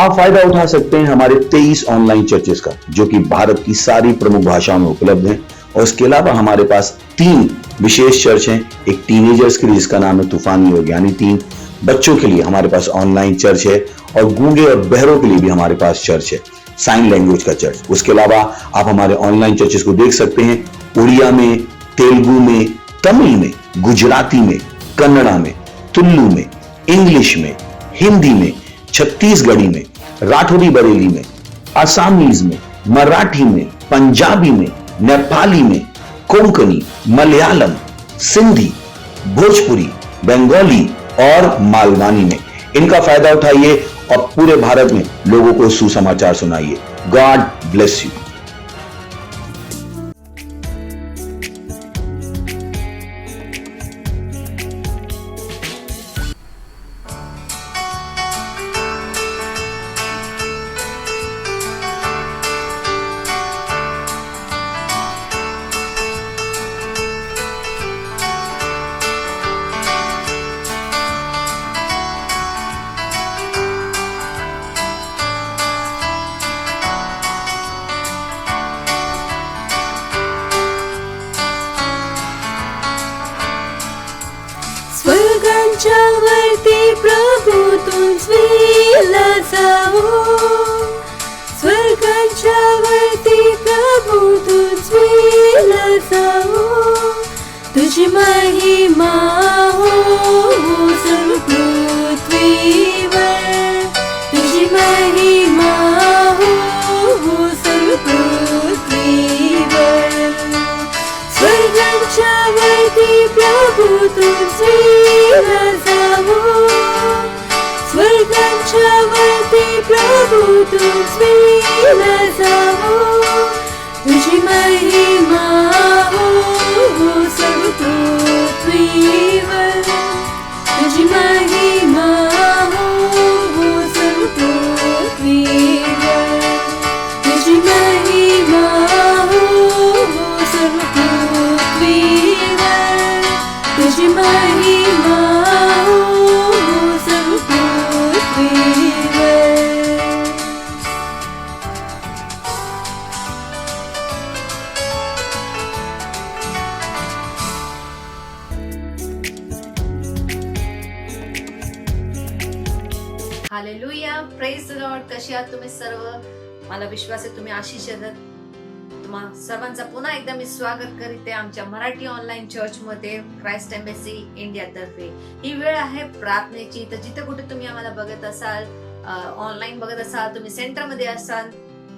आप फायदा उठा सकते हैं हमारे 23 ऑनलाइन चर्चेस का, जो कि भारत की सारी प्रमुख भाषाओं में उपलब्ध हैं। और इसके अलावा हमारे पास 3 विशेष चर्च हैं। एक टीनेजर्स के लिए जिसका नाम है तूफानी योग यानी 3, बच्चों के लिए हमारे पास ऑनलाइन चर्च है, और गूंगे और बहरों के लिए भी हमारे पास चर्च है, साइन लैंग्वेज का चर्च। उसके अलावा आप हमारे ऑनलाइन चर्चेस को देख सकते हैं उड़िया में, तेलुगु में, तमिल में, गुजराती में, कन्नड़ा में, तुलु में, इंग्लिश में, हिंदी में, छत्तीसगढ़ी में, राठौरी बरेली में, आसामीज में, मराठी में, पंजाबी में, नेपाली में, कोंकणी, मलयालम, सिंधी, भोजपुरी, बंगाली और मालवानी में। इनका फायदा उठाइए और पूरे भारत में लोगों को सुसमाचार सुनाइए। God bless you. स्वर्गांच्यावरती प्रभू तुझी लाजावो, स्वर्गांच्यावरती प्रभू तुझी लाजावो, तुझी महिमा हो सर्व पृथ्वीवर, तुझी महिमा हो सर्व पृथ्वीवर, स्वर्गांच्यावरती प्रभू तुझी लाजावो, स्वर्गांच्यावरती प्रभू तुझी लाजावो, तुझी महिमा हो सर्व पृथ्वीवर, तुझी महिमा हो सर्व पृथ्वीवर, तुझी महिमा हो सर्व पृथ्वीवर, तुझी महिमा हो सर्व पृथ्वीवर. Hallelujah, praise the Lord. कशी आहात तुम्ही सर्व? मला विश्वास आहे तुम्ही आशिषित. तुम्हा सर्वांचा पुन्हा एकदा मी स्वागत करीत आहे आमच्या मराठी ऑनलाईन चर्च मध्ये, क्राइस्ट एम्बेसी इंडिया तर्फे. ही वेळ आहे प्रार्थनेची. तर जिथे कुठे तुम्ही आम्हाला बघत असाल, ऑनलाईन बघत असाल, तुम्ही सेंटर मध्ये असाल,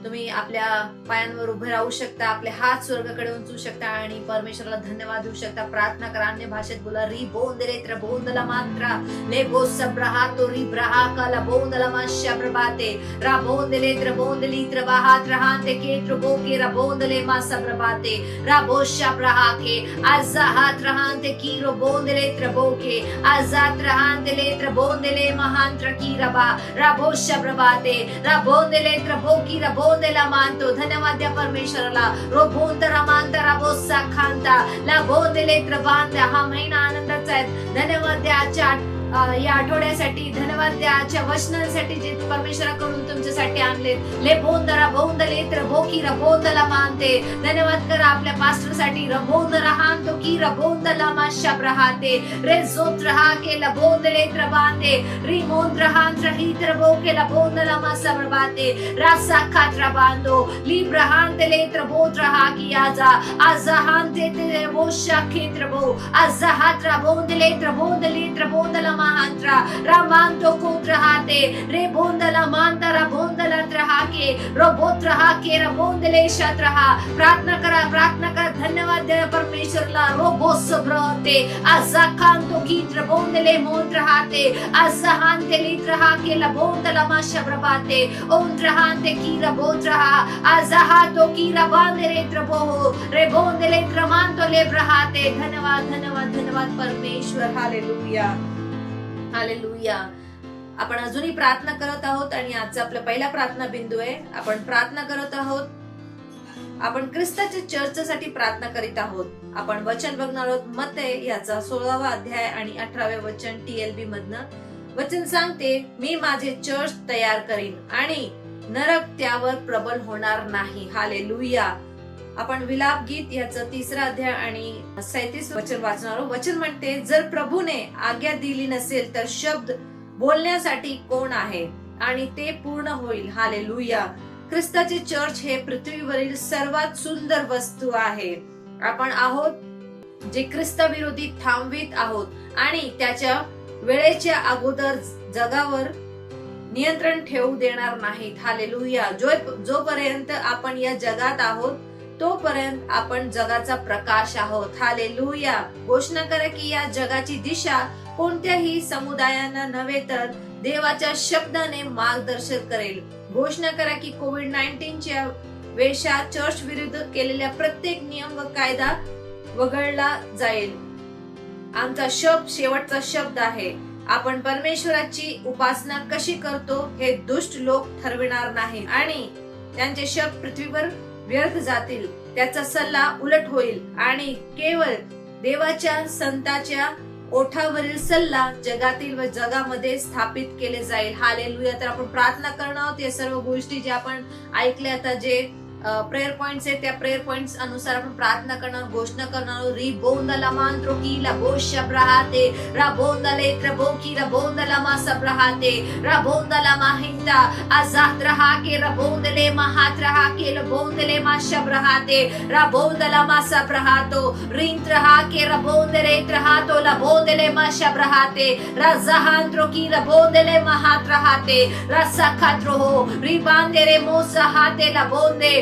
तुम्ही आपल्या पायांवर उभे राहू शकता, आपले हात स्वर्गाकडे उंचू शकता आणि परमेश्वराला धन्यवाद देऊ शकता. प्रार्थना करा, अन्य भाषेत बोला. री बोंदले त्र बोंदला मात्रा ले बो सब्रहा तो री ब्रहा कला बोंदला माश्या प्रभाते रा बोंदले त्र बोंदली त्र बाहात रहाते के त्र बो के रा बोंदले मा सब्रभाते रा बोशा प्रहा के आजाहात रहाते की रो बोंदले त्र बो के आजात रहाते ले त्र बोंदले महांत्र की रबा रा बोशा प्रभाते रा बोंदले त्र बो की रा बोंदला मानतो. धन्यवाद द्या परमेश्वराला. रो बोंदरा मांदरा बोसा खांता ला बोंदले त्र बांधा. हा महिना आनंदाचा आहे. धन्यवाद द्या आजच्या या आठवड्यासाठी. धन्यवाद द्या आजच्या वचनांसाठी जे परमेश्वराकडून तुमच्यासाठी आणले. ले बोंदरा बोंदले त्र बोकी र बोंदला मानते. धन्यवाद करा आपल्या पास्टरसाठी. र बोंदरा हांतो की र बोंदला माशा प्रहाते रे जोत्र हा केला बोंदले त्र बांधे री मोंद्र हांत्र ही त्र बोकेला बोंदला मासा प्रभाते रासा खात्रा बांधो लिब्र हांतले त्र बोत्र हा की आजा आजा हांते ते बोशा खेत्र बो आजा हात्रा बोंदले त्र बोंदले त्र बोंदला महांत्रा रामांतो कोत्र हाते रे बोंदला मांतरा बोंदला त्रहाके रो बोत्र हाके रा बोंदले शत्रहा. प्रार्थना करा, प्रार्थना करा. धन्यवाद द्या परमेश्वरला. रो बोस ब्रहते आजा कांतो कीत्र बोंदले मोंत्र हाते आजा हांते लित्र हाके ला बोंदला माशा प्रभाते ओंत्र हांते कीरा बोत्र हा आजा हातो कीरा बांदरे त्र बोहो रे बोंदले त्र मांतो ले ब्रहाते. धन्यवाद, धन्यवाद, धन्यवाद परमेश्वर. Hallelujah, hallelujah. आपण अजूनही प्रार्थना करत आहोत आणि आजचा आपला पहिला प्रार्थना बिंदू आहे. आपण प्रार्थना करत आहोत. आपण ख्रिस्ताच्या चर्चसाठी प्रार्थना करीत आहोत. आपण वचन बघणार आहोत मत्ते याचा 16वा अध्याय आणि 18वे वचन TLB मधनं. वचन सांगते, मी माझे चर्च तयार करीन आणि नरक त्यावर प्रबल होणार नाही. हालेलुया. आपण विलाप गीत याचं 3 अध्याय आणि 37 वचन वाचणार आहोत. वचन म्हणते, जर प्रभूने आज्ञा दिली नसेल तर शब्द बोलण्यासाठी कोण आहे आणि ते पूर्ण होईल. हालेलुया. ख्रिस्ताचे चर्च हे पृथ्वीवरील सर्वात सुंदर वस्तू आहे. आपण आहोत जे ख्रिस्ताविरोधी थांबवित आहोत आणि त्याच्या वेळेच्या अगोदर जगावर नियंत्रण ठेवू देणार नाहीत. हालेलुया. जोपर्यंत आपण या जगात आहोत तोपर्यंत आपण जगाचा प्रकाश आहोत. हालेलुया. घोषणा करा की या जगाची दिशा कोणत्याही समुदायांना नव्हे तर देवाच्या शब्दाने मार्गदर्शन करेल. घोषणा करा की कोविड-19च्या वेशात चर्च विरुद्ध केलेल्या प्रत्येक नियम व कायदा वगळला जाईल. आमचा शेवटचा शब्द आहे. आपण परमेश्वराची उपासना कशी करतो हे दुष्ट लोक ठरविणार नाही आणि त्यांचे शब्द पृथ्वीवर व्यर्थ जातील. त्याचा सल्ला उलट होईल आणि केवळ देवाच्या संताच्या ओठावरील सल्ला जगातील व जगामध्ये स्थापित केले जाईल. हालेलुया. तर आपण प्रार्थना करणार आहोत. या सर्व गोष्टी ज्या आपण ऐकल्या, आता जे प्रेयर पॉइंट्स आहेत त्या प्रेयर पॉइंट्स अनुसार आपण प्रार्थना करणार, घोषणा करणार. रिबोंदला मांत्रोकीला बोशब्राहाते राबोंदले त्रबोकी राबोंदला मासब्राहाते राबोंदला माहिंदा आजात्रहा के राबोंदले महात्रहा के राबोंदले माशब्राहाते राबोंदला मासब्राहातो रिंत्रहा के राबोंदले त्रहातो लाबोंदले माशब्राहाते राजाहांत्रोकी राबोंदले महात्रहाते रासाखात्रोहो रिबांदेरे मोसाहाते लाबोंदे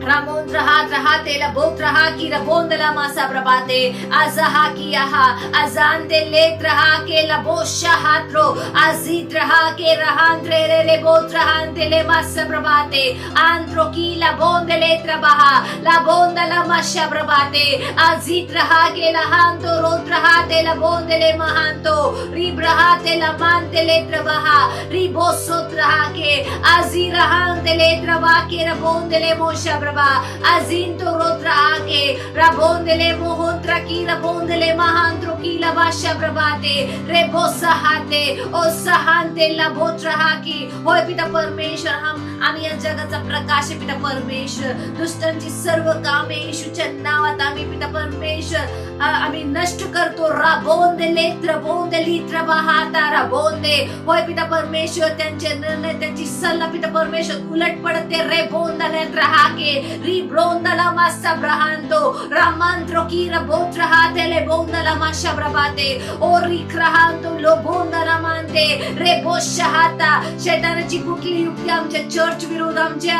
Ramon traha trahate la botraha ki rabondala masa prabate azaha ki aha azante le traha ke la bosha hatro azitraha ke rahantre le botrahante le masa prabate antro ki la bondele trabaha la bondala masha prabate azitraha ke la hanto rotrahate la bondele mahanto ribrahate la mantele trabaha ribosso traha ke azirahante le trabake rabondele mosha Azinto rotra ake rabondele mohontra ki rabondele mahantro ki la basha prabate rebosa hate o sahante la botra haki. होय पिता परमेश्वर, आम्ही या जगाचा प्रकाश आहे पिता परमेश्वर. दुष्टांची सर्व कामे येशूच्या नावात आम्ही पिता परमेश्वर आम्ही नष्ट करतो. राबोंदले त्रबोंदली त्रबाहाता राबोंदे. होय पिता परमेश्वर, त्यांचे निर्णय त्यांची सल्ला पिता परमेश्वर उलट पडते. रेबोंदले त्रहाके रिब्रोंदला मासा ब्राहांतो रामांत्रो की रबोत्रहाते ले बोंदला माशा ब्रबाते ओ रिख्राहांतो लोबोंदला मानते रेबोशहाता. शैतानाची कुठली युक्ती आमच्या चर्च विरुद्ध, आमच्या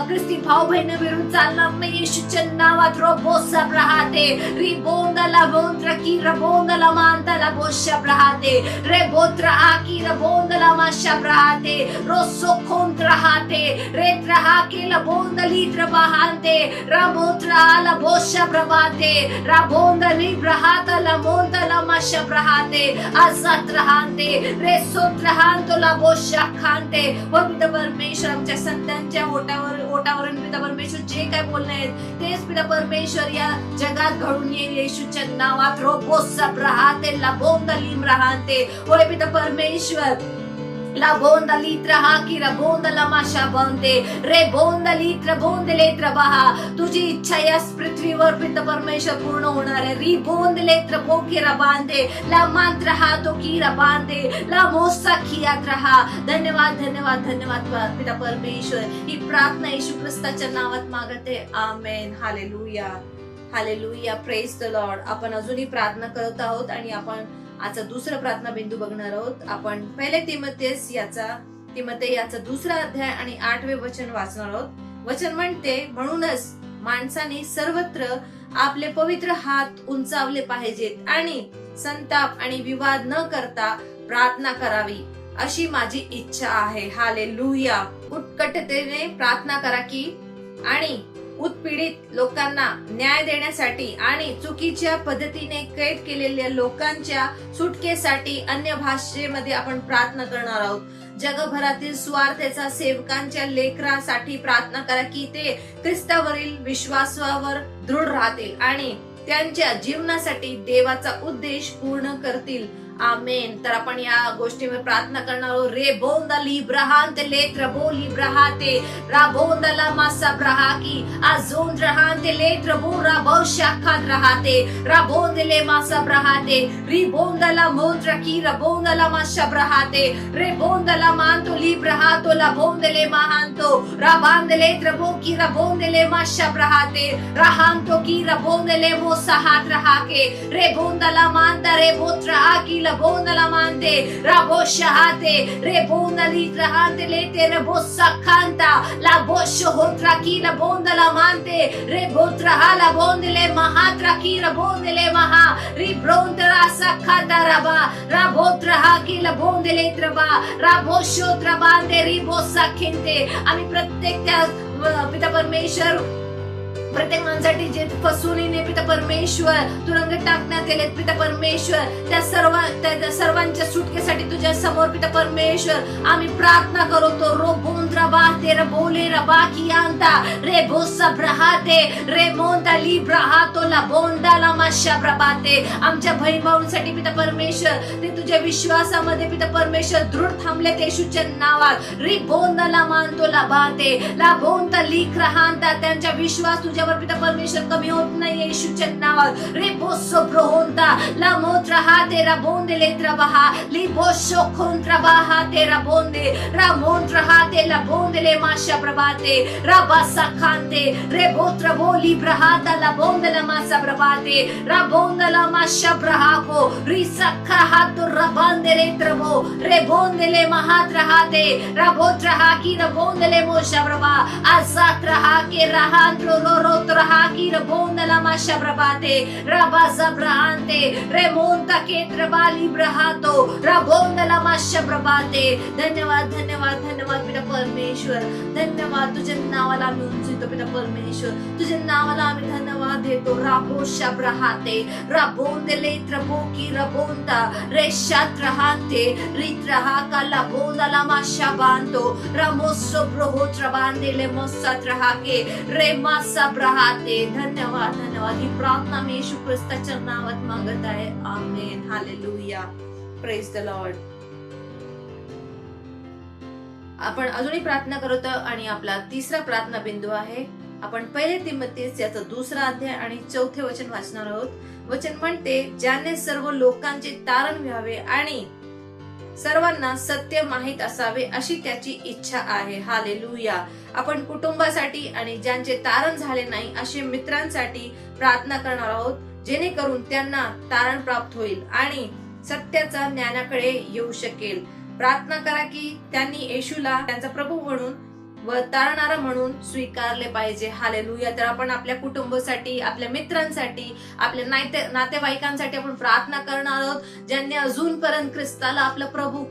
ख्रिस्ती भाऊ बहिणी विरुद्ध चालणार नाही. येशूच्या नावात रोबोसा ब्राहाते रिबोंदला बोंद्र की रबोंदला मानतला बोशा ब्राहाते रेबोत्रा आकी रबोंदला माशा ब्राहाते रोसो खोंत्रहाते रेत्रहा के लबोंदली त्रबाहांते राबोत्रा la bosha brabate rabondali brahata la monta la masha brahate azatrahante resotrahanto la bosha khante. व पिता परमेश्वर, आमच्या संतांच्या ओटावरून पिता परमेश्वर जे काय बोलणे आहेत तेच पिता परमेश्वर या जगात घडून येईल. येशूच्या नावात रोबोसा ब्राहाते la bondali brahante. होय पिता परमेश्वर, La bonda litra haki ra bonda la masha bante re bonda litra bonde letra baha. तुझी इच्छा या पृथ्वीवर पिता परमेश्वर पूर्ण होणार आहे. री बोंद लेत्र बोकी रा बांधे ला मंत्र हातो की रा बांधे ला मोसा खियात रहा. धन्यवाद धन्यवाद धन्यवाद पिता परमेश्वर. ही प्रार्थना येशू ख्रिस्ताच्या नावात मागते. आमेन. हालेलुया हालेलुया. Praise the Lord. आपण अजूनही प्रार्थना करत आहोत आणि आपण आजचा दुसरा प्रार्थना बिंदू बघणार आहोत. आपण पहिले तिमोथेय याचा 2 अध्याय आणि 8वे वचन वाचणार आहोत. वचन म्हणते, म्हणूनच माणसाने सर्वत्र आपले पवित्र हात उंचावले पाहिजेत आणि संताप आणि विवाद न करता प्रार्थना करावी अशी माझी इच्छा आहे. हालेलुया. उत्कटतेने प्रार्थना करा की आणि उत्पीडित लोकांना न्याय देण्यासाठी आणि चुकीच्या पद्धतीने कैद केलेल्या लोकांच्या सुटकेसाठी अन्य भाषेमध्ये आपण प्रार्थना करणार आहोत. जगभरातील स्वार्थेचा सेवकांच्या लेकरासाठी प्रार्थना करा की ते ख्रिस्तावरील विश्वासावर दृढ राहतील आणि त्यांच्या जीवनासाठी देवाचा उद्देश पूर्ण करतील. आमेन. तर आपण या गोष्टीवर प्रार्थना करणार आहोत. रे बोंदा लिब्रहांत लेत्र बोली ब्रहाते राबोंदा ला मासा ब्रहाकी आजोन रहांते लेत्र बो राबो शाखात रहाते राबोंदे ले मासा ब्रहाते री बोंदा ला मोंत्र की राबोंदा ला मासा ब्रहाते रे बोंदा ला मांतो लिब्रहातो ला बोंदे ले महांतो राबांदे लेत्र बो की राबोंदे ले मासा ब्रहाते राहांतो की राबोंदे ले मोसा हात रहाके रे बोंदा ला मांता रे बोत्र आकी la bonda la mante rabo shahate re bonda li trahante lete rabo sakanta la bosho hotra ki la bonda la mante re botra la bonde le mahatra ki la bonde le maha ri brontra sakhata raba rabotra ki la bonde le traba rabo shotra bande ri bosa khinte आम्ही प्रत्येक पिता परमेश्वर प्रत्येक माणसासाठी जे फसवणीने पिता परमेश्वर तुरुंगात टाकण्यात आले पिता परमेश्वर त्या सर्वांच्या सुटकेसाठी तुझ्या समोर पिता परमेश्वर आम्ही प्रार्थना करतो. रो बोंद्रा बाते रे बोले रबा की अंता रे बोसा ब्रहाते रे मोंदा ली ब्रहातो ला बोंदा ला माशा ब्रबाते आमच्या बहीण भाऊंसाठी पिता परमेश्वर ते तुझ्या विश्वासामध्ये पिता परमेश्वर दृढ थांबले येशूच्या नावात री बोंदा ला मानतो ला बाते ला बोंदा लिख रहांता त्यांचा विश्वास तुझ्या पिता परमेश्वर कमी होत नाही येशूच्या नावात रे बोसो ब्रोहोंता ला मोत्रा हा तेरा बोंदे लेत्रा बहा ली बोसो खोंत्रा बहा तेरा बोंदे रा मोंत्रा हा तेला बोंदे ले माशा प्रभाते रा बासा खांते रे बोत्रा बोली ब्रहाता ला बोंदे ला मासा प्रभाते रा बोंदा ला माशा ब्रहाको री सखा हातो रा बांदे लेत्रा बो रे बोंदे ले महात्रा हाते रा बोत्रा हा की रा बोंदे ले मोशा प्रभा आसात्रा हा के राहांत्रो row Trahaki rabonda la masha brabate rabaza brahante remonta ketra bali brahato rabonda la masha brabate धन्यवाद धन्यवाद धन्यवाद पिता परमेश्वर धन्यवाद तुझ्या नावाला आम्ही उंचवतो पिता परमेश्वर तुझ्या नावाला आम्ही धन्यवाद देतो. राबोशा ब्रहाते राबोंदे लेत्र बोकी रबोंता रेशात रहाते रित्रहा काला बोंदा la masha banto ramosso brohotra bandele mossat rahake रे मासा ब्रहाते. धन्यवाद धन्यवाद. ही प्रार्थना मी येशू ख्रिस्ताच्या नावात मागत आहे. आमेन. हालेलुया. Praise the Lord. आपण अजूनही प्रार्थना करतो आणि आपला तिसरा प्रार्थना बिंदू आहे. आपण पहिले तिमोथेस याचा 2रा अध्याय आणि 4थे वचन वाचणार आहोत. वचन म्हणते ज्याने सर्व लोकांचे तारण व्हावे आणि सर्वांना सत्य माहित असावे अशी त्याची इच्छा आहे. हालेलुया. आपण कुटुंबासाठी आणि ज्यांचे तारण झाले नाही असे मित्रांसाठी प्रार्थना करणार आहोत जेणेकरून त्यांना तारण प्राप्त होईल आणि सत्याच्या ज्ञानाकडे येऊ शकेल. प्रार्थना करा की त्यांनी येशूला त्यांचा प्रभू म्हणून व तारणारा म्हणून स्वीकारले पाहिजे. हालेलुया. तर आपण आपल्या कुटुंबासाठी आपल्या मित्रांसाठी आपल्या नातेवाईकांसाठी आपण प्रार्थना करणार आहोत ज्यांनी अजूनपर्यंत ख्रिस्ताला आपला प्रभू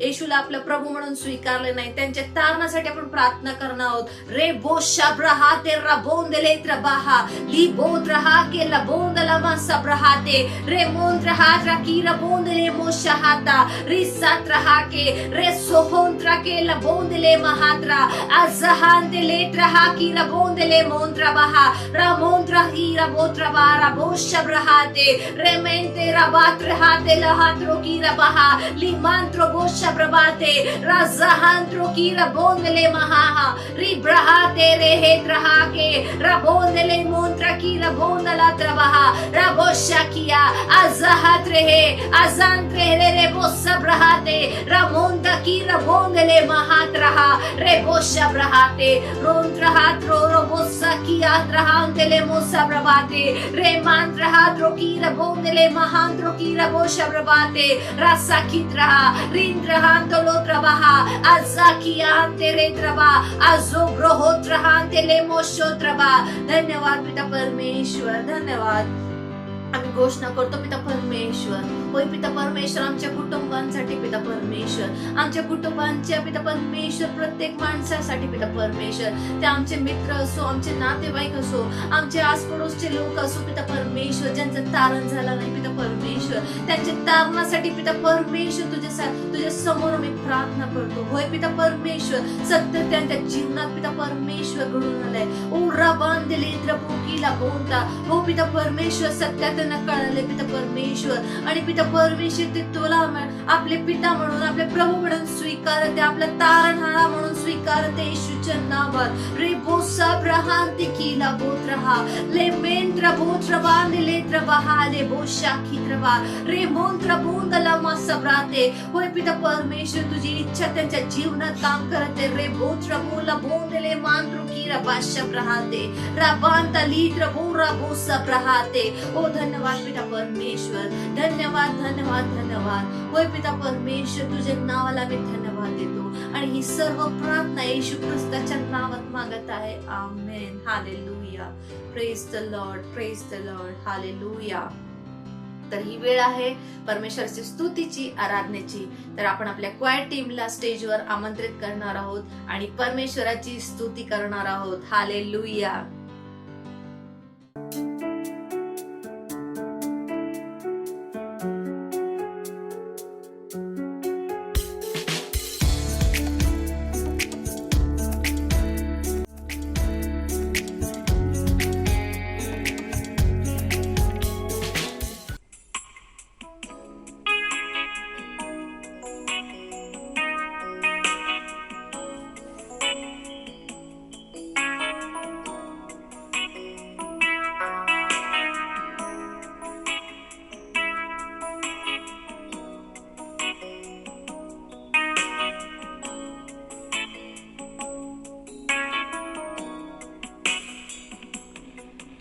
येशूला आपला प्रभू म्हणून स्वीकारले नाही त्यांच्या तारणासाठी आपण प्रार्थना करणार आहोत. रे बोशा ब्रहाते राबोंदे लेत्र बहा ली बोत रहा के लबोंद ला मासा ब्रहाते रे मोंत रहा की रबोंद ले मोशा हाता री सात रहा के रे सोहोंत के लबोंद ले महात्रा अजहांते लेत्र हा की रबोंद ले मोंत्रा बहा रामोंत्रा ही रबोत्रा बारा बोशा ब्रहाते रे मेंते रबात रहाते लहात्रो की रबहा ली मंत्रो बोशा प्रभाते राजहांत्रो की रबोंदले महाहा री ब्रहाते रे हेत्रहा के रबोंदले मोंत्रा की रबोंदला त्रबहा रबोशा किया अजहत रहे अजांत रे बोसा ब्रहाते रमोंता की रबोंदले महात्रहा रे बोशा ब्रहाते रोंत्रहात रो रबोसा किया त्रहांतले मोसा प्रभाते रे मांत्रहात्रो की रबोंदले महांत्रो की रबोशा प्रभाते रसा कित्रहा रिंद्र Hantolo trabaha azakia tere traba azobro ho trahante le mosho traba. धन्यवाद पिता परमेश्वर. धन्यवाद. आम्ही घोषणा करतो पिता परमेश्वर होय पिता परमेश्वर, आमच्या कुटुंबांसाठी पिता परमेश्वर, आमच्या कुटुंबांच्या पिता परमेश्वर, प्रत्येक माणसासाठी पिता परमेश्वर, ते आमचे मित्र असो, आमचे नातेवाईक असो, आमचे आसपडोसचे लोक असो पिता परमेश्वर, ज्यांचं तारण झालं नाही पिता परमेश्वर, त्यांच्या तारणासाठी पिता परमेश्वर तुझ्या समोर मी प्रार्थना करतो. होय पिता परमेश्वर, सत्य त्यांच्या जीवनात पिता परमेश्वर घडून आलंय. ओरा बांधले द्रपुकीला बोलता हो पिता परमेश्वर, सत्य त्यांना कळाले पिता परमेश्वर, आणि पिता परमेश्वर ते तुला आपले पिता म्हणून, आपले प्रभू म्हणून स्वीकारते, आपला तारणहारा म्हणून स्वीकारते येशूच्या नावात. रे बोसा ब्रहांती किला बोत्रहा ले मेंत्र बोत्र बांधले त्रबहा ले बोशा खित्रवा रे मोंत्र बोंदला मासब्राते. होय पिता परमेश्वर, तुझी इच्छा त्यांच्या जीवनात काम करते. रे बोत्र बोला बोंदले मांत्रू किरा बाशा प्रहाते राबांता लित्र बोरा बोसा प्रहाते. ओ धन्यवाद पिता परमेश्वर, धन्यवाद धन्यवाद धन्यवाद. होय पिता परमेश्वर, तुझ्या नावाला मी धन्यवाद देतो आणि ही सर्व प्रार्थना येशू ख्रिस्ताच्या नावात मागत आहे. आमेन. हालेलुया. Praise the Lord, praise the Lord. हालेलुया. तर ही वेळ आहे परमेश्वराची स्तुतीची, आराधनेची. तर आपण आपल्या क्वायर टीमला स्टेजवर आमंत्रित करणार आहोत आणि परमेश्वराची स्तुती करणार आहोत. हालेलुया.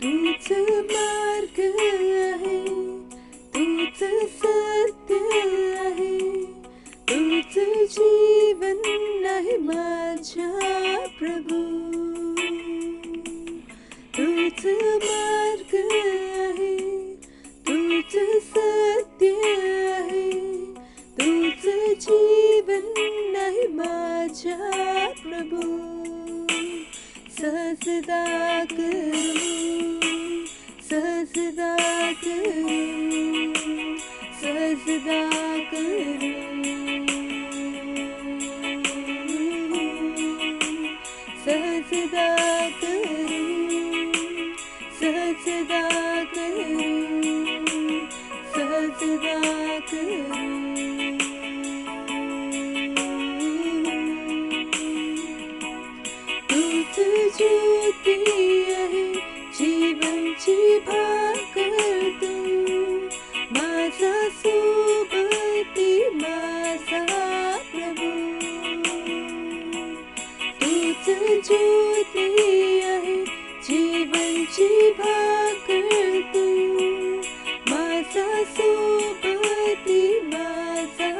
तूच मार्ग आहे, तूच सत्य आहे, तूच जीवन आहे माझ्या प्रभू. तूच मार्ग आहे, तूच सत्य आहे, तूच जीवन आहे माझ्या प्रभू. सजदा करू, सजदा करू, सजदा करू, सजदा करू, सजदा करू, सजदा करू. तूच ज्योती आहे, जीवनची भाकर तू, माझा सोबती माझा प्रभू. तूच ज्योती आहे, जीवनची भाकर तू, माझा सोबती माझा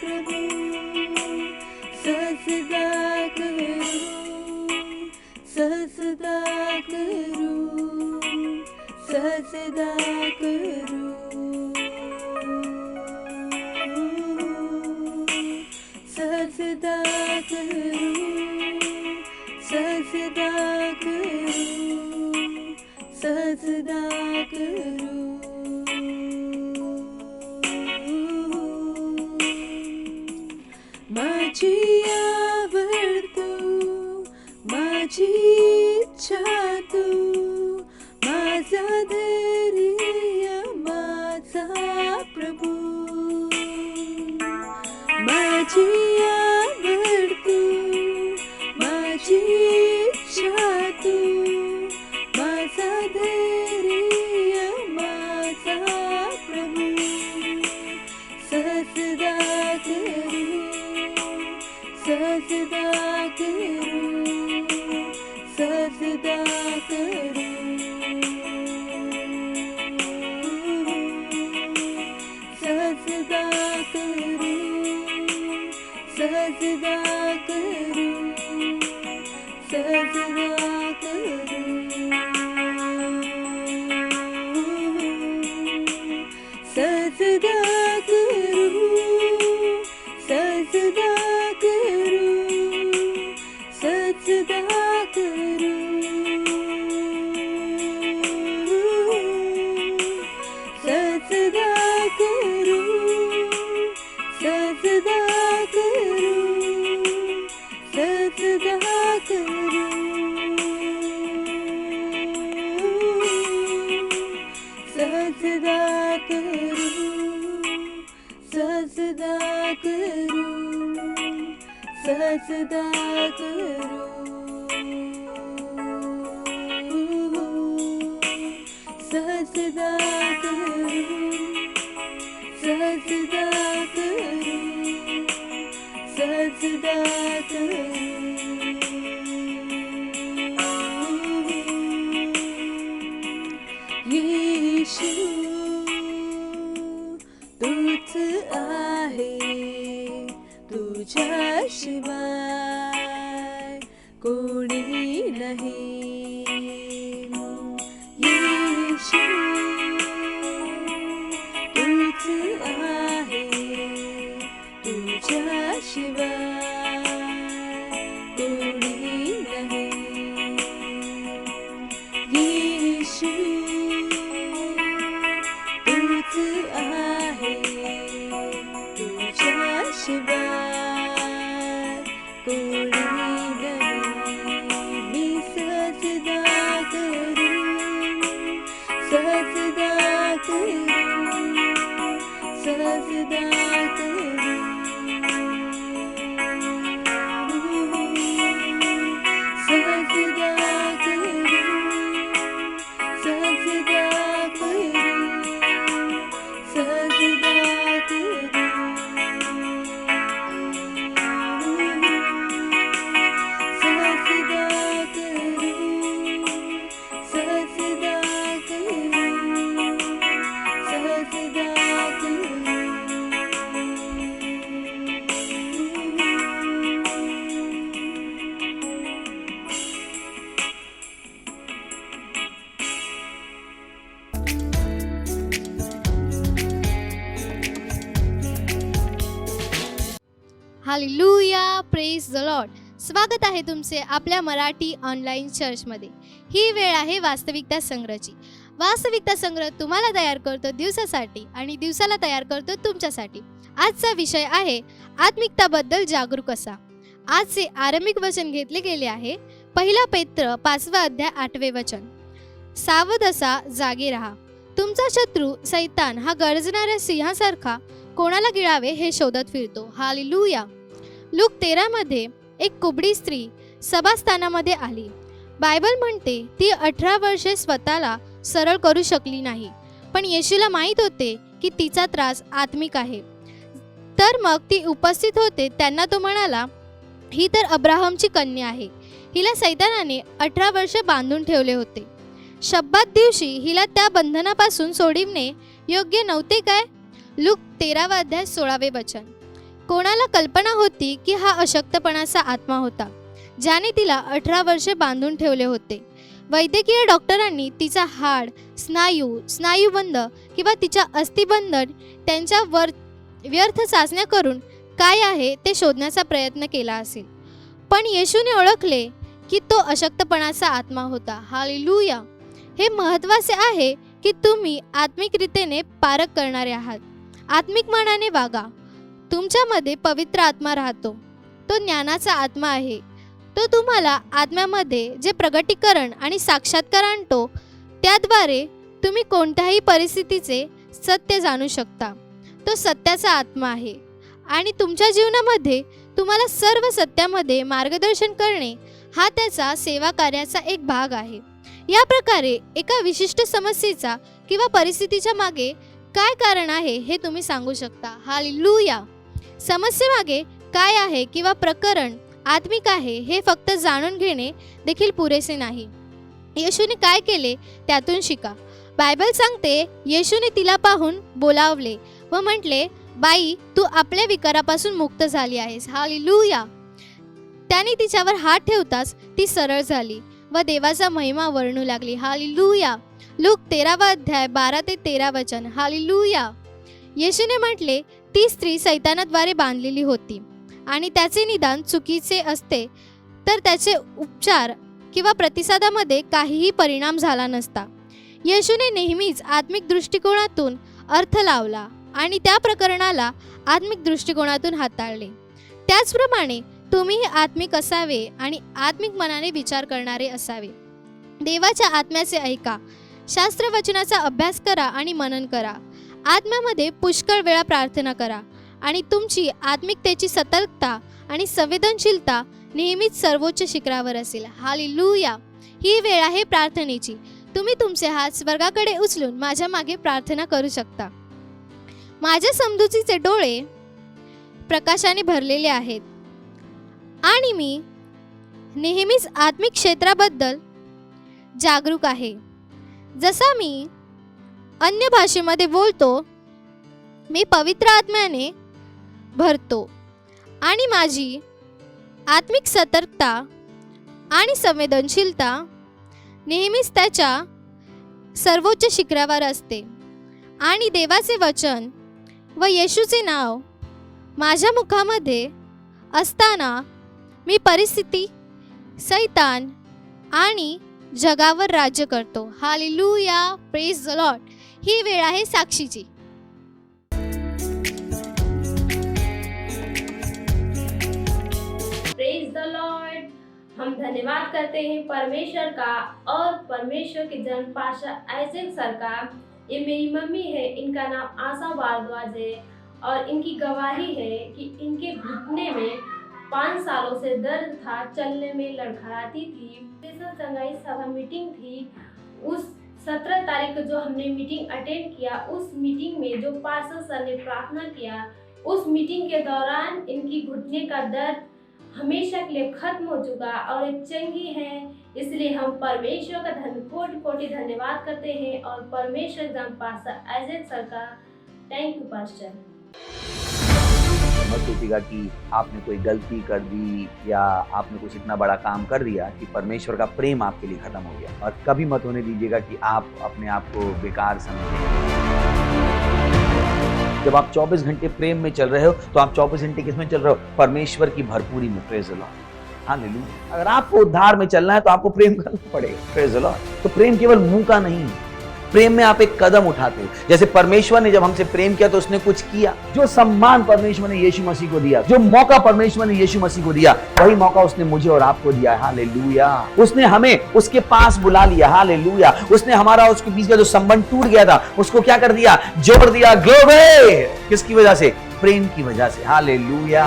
प्रभू. सजदा करू, सजदा करू, सजदा करू, सजदा करू, सजदा करू, सजदा करू. माझी आवड तू, माझी इच्छा तू, माझा धैर्य माझा प्रभू. माझी आवड तू, माझी इच्छा तू, माझा धैर्य माझा प्रभू. सजदा करू, सजदा करू, सजदा करू, सजदा करू, सजदा करू, सजदा करू, सजदा सजदा करूं सजदा करूं सजदा करूं सजदा करूं सजदा करूं यीशु तूच आहे तुझ्याशिवाय कोणी नाही यीशु तूच आहे तुझ्याशिवाय कोणी नाही यीशु तूच आहे तुझ्याशिवाय कोणी नाही मी सजदा करूं सजदा करूं सजदा करूं सजदा करूं सजदा करूं सजदा हालेलुया, प्रेज द लॉर्ड. स्वागत आहे तुमचे आपल्या मराठी ऑनलाईन चर्चमध्ये. ही वेळ आहे वास्तविकता संग्रहची. वास्तविकता संग्रह तुम्हाला तयार करतो दिवसासाठी आणि दिवसाला तयार करतो तुमच्यासाठी. आजचा विषय आहे आत्मिकताबद्दल जागरूक असा. आजचे आरंभिक वचन घेतले गेले आहे 1 पेत्र 5 अध्याय 8 वचन. सावध असा, जागे रहा. तुमचा शत्रू सैतान हा गर्जणाऱ्या सिंहासारखा कोणाला गिळावे हे शोधत फिरतो. हालेलुया. लूक 13 मध्ये एक कुबडी स्त्री सभास्थानामध्ये आली. बायबल म्हणते ती 18 वर्षे स्वतःला सरळ करू शकली नाही, पण येशूला माहीत होते की तिचा त्रास आत्मिक आहे. तर मग ती उपस्थित होते त्यांना तो म्हणाला, ही तर अब्राहमची कन्या आहे. हिला सैतानाने 18 वर्ष बांधून ठेवले होते. शब्बात दिवशी हिला त्या बंधनापासून सोडविणे योग्य नव्हते काय? लूक 13 अध्याय 16 वचन. कोणाला कल्पना होती की हा अशक्तपणाचा आत्मा होता ज्याने तिला 18 वर्षे बांधून ठेवले होते. वैद्यकीय डॉक्टरांनी तिचा हाड, स्नायुबंध किंवा तिच्या अस्थिबंधन त्यांच्या व्यर्थ चाचण्या करून काय आहे ते शोधण्याचा प्रयत्न केला असेल, पण येशूने ओळखले की तो अशक्तपणाचा आत्मा होता. हालेलुया. हे महत्त्वाचे आहे की तुम्ही आत्मिक रीतीने पारख करणारे आहात. आत्मिक मनाने वागा. तुमच्यामध्ये पवित्र आत्मा राहतो. तो ज्ञानाचा आत्मा आहे. तो तुम्हाला आत्म्यामध्ये जे प्रगटीकरण आणि साक्षात्कार आणतो त्याद्वारे तुम्ही कोणत्याही परिस्थितीचे सत्य जाणू शकता. तो सत्याचा आत्मा आहे आणि तुमच्या जीवनामध्ये तुम्हाला सर्व सत्यामध्ये मार्गदर्शन करणे हा त्याचा सेवा कार्याचा एक भाग आहे. या प्रकारे एका विशिष्ट समस्येचा किंवा परिस्थितीच्या मागे काय कारण आहे हे तुम्ही सांगू शकता. हालेलुया. समस्येमागे काय आहे किंवा प्रकरण आत्मिक आहे हे फक्त जाणून घेणे देखील पुरेसे नाही. येशूने काय केले त्यातून शिका. बायबल सांगते येशूने तिला पाहून बोलावले व म्हटले, बाई, तू आपल्या विकारापासून मुक्त झाली आहेस. हालेलुया. त्याने तिच्यावर हात ठेवताच ती सरळ झाली व देवाचा महिमा वर्णू लागली. हालेलुया. लूक 13 अध्याय 12 ते 13 वचन. हालेलुया. येशूने म्हटले, ती स्त्री सैतानाद्वारे बांधलेली होती आणि त्याचे निदान चुकीचे असते तर त्याचे उपचार किंवा प्रतिसादामध्ये काहीही परिणाम झाला नसता. येशूने नेहमीच आत्मिक दृष्टिकोनातून अर्थ लावला आणि त्या प्रकरणाला आत्मिक दृष्टिकोनातून हाताळले. त्याचप्रमाणे तुम्हीही आत्मिक असावे आणि आत्मिक मनाने विचार करणारे असावे. देवाच्या आत्म्याचे ऐका. शास्त्रवचनाचा अभ्यास करा आणि मनन करा. आत्म्यामध्ये पुष्कळ वेळा प्रार्थना करा आणि तुमची आत्मिकतेची सतर्कता आणि संवेदनशीलता नेहमीच सर्वोच्च शिखरावर असेल. हालेलुया. ही वेळ आहे प्रार्थनेची. तुम्ही तुमचे हात स्वर्गाकडे उचलून माझ्या मागे प्रार्थना करू शकता. माझ्या समजुतीचे डोळे प्रकाशाने भरलेले आहेत आणि मी नेहमीच आत्मिक क्षेत्राबद्दल जागरूक आहे. जसा मी अन्य भाषेमध्ये बोलतो, मी पवित्र आत्म्याने भरतो आणि माझी आत्मिक सतर्कता आणि संवेदनशीलता नेहमीच त्याच्या सर्वोच्च शिखरावर असते आणि देवाचे वचन व येशूचे नाव माझ्या मुखामध्ये असताना मी परिस्थिती, सैतान आणि जगावर राज्य करतो. हालेलुया. Praise the Lord. ही वेळ आहे साक्षीची. Praise the Lord. हम धन्यवाद करते हैं परमेश्वर का और परमेश्वर के जन्म पाशा आइजैक सर का. ये मेरी मम्मी है, इनका नाम आशा भारद्वाज है और इनकी गवाही है कि इनके घुटने में 5 सालों से दर्द था, चलने में लड़खड़ाती थी. संगाई सभा मीटिंग थी, उस 17 तारीख को जो हमने मीटिंग अटेंड किया, उस मीटिंग में जो पास्टर सर ने प्रार्थना किया, उस मीटिंग के दौरान इनकी घुटने का दर्द हमेशा के लिए खत्म हो चुका और एक चंगी है. इसलिए हम परमेश्वर का कोटि कोटि धन्यवाद करते हैं और परमेश्वर जन पास्टर आइजैक सर का थैंक यू पास्टर. मत सोचिएगा कि आपने कोई गलती कर दी या आपने कुछ इतना बड़ा काम कर दिया कि परमेश्वर का प्रेम आपके लिए खत्म हो गया. और कभी मत होने दीजिएगा कि आप अपने आप को बेकार समझें. जब आप 24 घंटे प्रेम में चल रहे हो तो आप 24 घंटे किसमें चल रहे हो? परमेश्वर की भरपूरी में. Praise the Lord. हालेलुया. अगर आपको उद्धार में चलना है तो आपको प्रेम करना पड़ेगा. Praise the Lord. तो प्रेम केवल मुंह का नहीं है, प्रेम में आप एक कदम उठाते हो. जैसे परमेश्वर ने जब हमसे प्रेम किया तो उसने कुछ किया. जो सम्मान परमेश्वर ने यीशु मसीह को दिया, जो मौका परमेश्वर ने यीशु मसीह को दिया, वही मौका उसने मुझे और आपको दिया. हालेलुया. उसने हमें उसके पास बुला लिया. हालेलुया. उसने हमारा उसके बीच का जो संबंध टूट गया था उसको क्या कर दिया? जोड़ दिया. ग्लोरी. किसकी वजह से? प्रेम की वजह से. हालेलुया.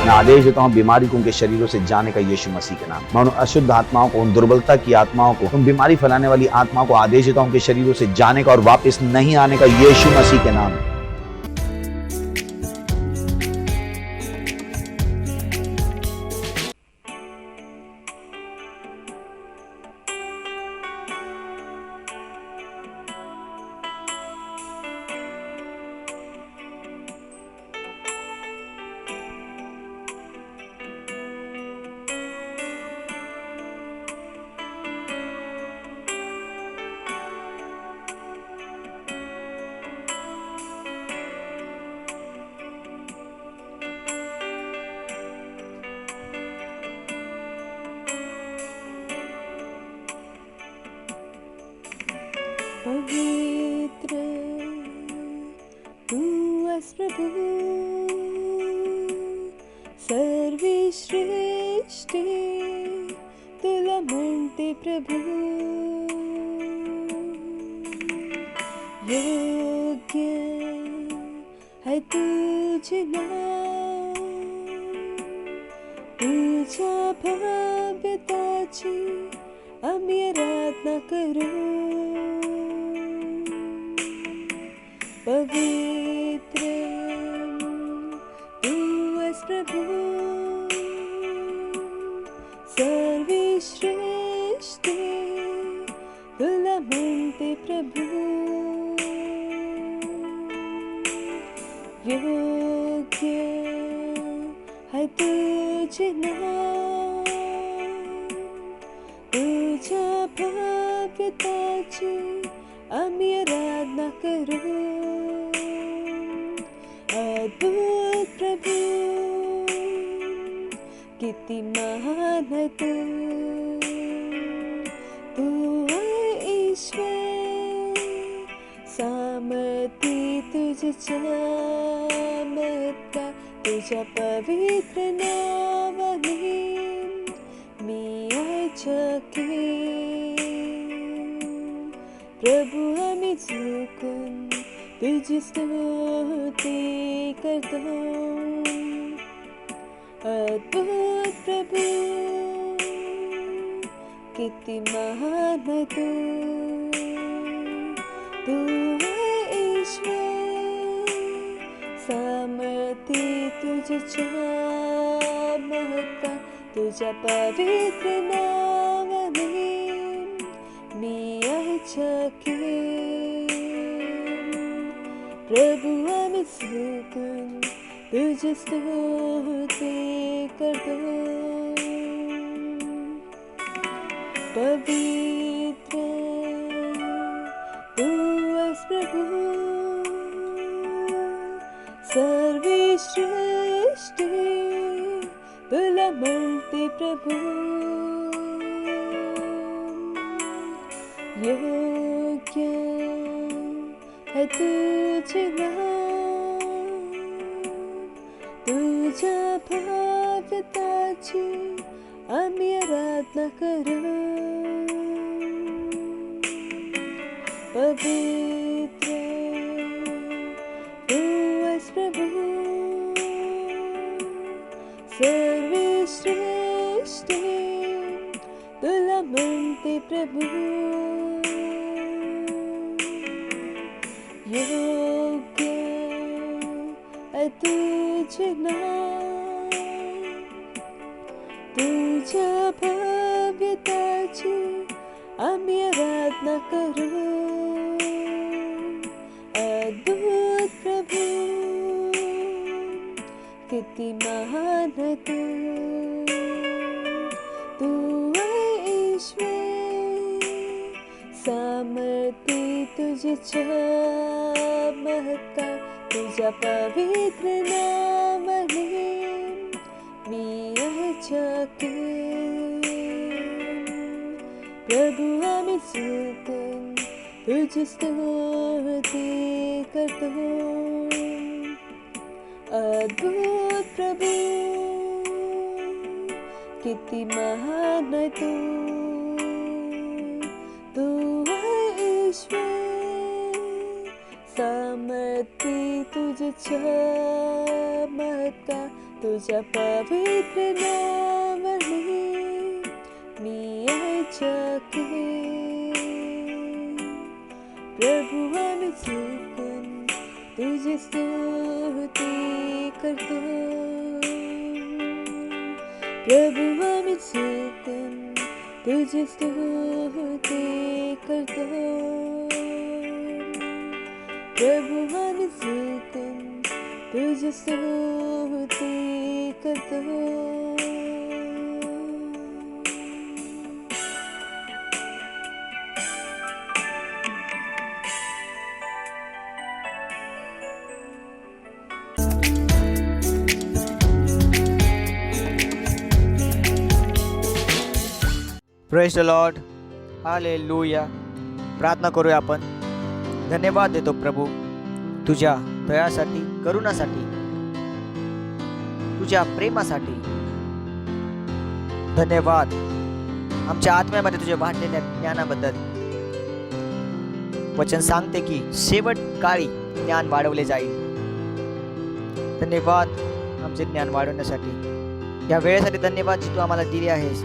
मैं आदेश देता हूं बीमारी को उनके शरीरों से जाने का यीशु मसीह के नाम. मैं उन अशुद्ध आत्माओं को, उन दुर्बलता की आत्माओं को, उन बीमारी फैलाने वाली आत्माओं को आदेश देता हूं उनके शरीरों से जाने का और वापस नहीं आने का यीशु मसीह के नाम. पवित्र तू अस प्रभु, सर्वश्रेष्ठ तुला म्हणते प्रभु. योग्य है तुझे नाम, तुझ्या भव्यताची आम्ही आराधना करू. पवित्र तू अस प्रभु, सर्वश्रेष्ठ तुला म्हणते प्रभु. योग्य है तुझे नाम, तुझ्या भव्यताची आम्ही आराधना करू. अद्भुत प्रभु किती महान है तू आहे ईश्वर. सामर्थी तुझे चमत्कार, तुझ्या पवित्र नावाने मी ऐचके. प्रभु आम्ही झुकून तुझी स्तुति करता हूँ। अद्भुत प्रभु कितनी महान है तू है ईश्वर, सामर्थ्य तुझ्या महत्ता, तुझ्या पवित्र नावाने मी आहे चकित। प्रभु आम्ही झुकून तुझी स्तुती करतो। पवित्र तू आहेस प्रभु, सर्वश्रेष्ठ तुला म्हणते प्रभु। योग्य है तुझे नाम, तुझ्या भव्यताची आम्ही आराधना करू। पवित्र तू आहेस प्रभु, सर्वश्रेष्ठ तुला म्हणते प्रभु। योग्य है तुझे नाम, तुझ्या भव्यताची आम्ही आराधना करू। अद्भुत प्रभु किती महान है तू है ईश्वर, सामर्थ्य तुझ्या महत्ता, तुझ्या पवित्र नावाने मी आहे चकित। प्रभु आम्ही झुकून तुझी स्तुती करतो। अद्भुत प्रभु किती महान है तू है ईश्वर, सामर्थ्य तुझ्या महत्ता, तुझ्या पवित्र नावाने मी आहे चकित। प्रभु आम्ही झुकून तुझी स्तुती करतो। प्रभु आम्ही झुकून तुझी स्तुती करतो। प्रभु आम्ही झुकून तुझी स्तुती करतो। Praise the Lord, hallelujah. प्रार्थना करूया आपण। धन्यवाद देतो प्रभू तुझ्या दयासाठी, करुणासाठी, तुझ्या प्रेमासाठी। धन्यवाद आमच्या आत्म्यामध्ये तुझ्या वाढलेल्या ज्ञानाबद्दल। वचन सांगते की शेवट काळी ज्ञान वाढवले जाईल। धन्यवाद आमचे ज्ञान वाढवण्यासाठी, या वेळेसाठी धन्यवाद जी तू आम्हाला दिली आहेस,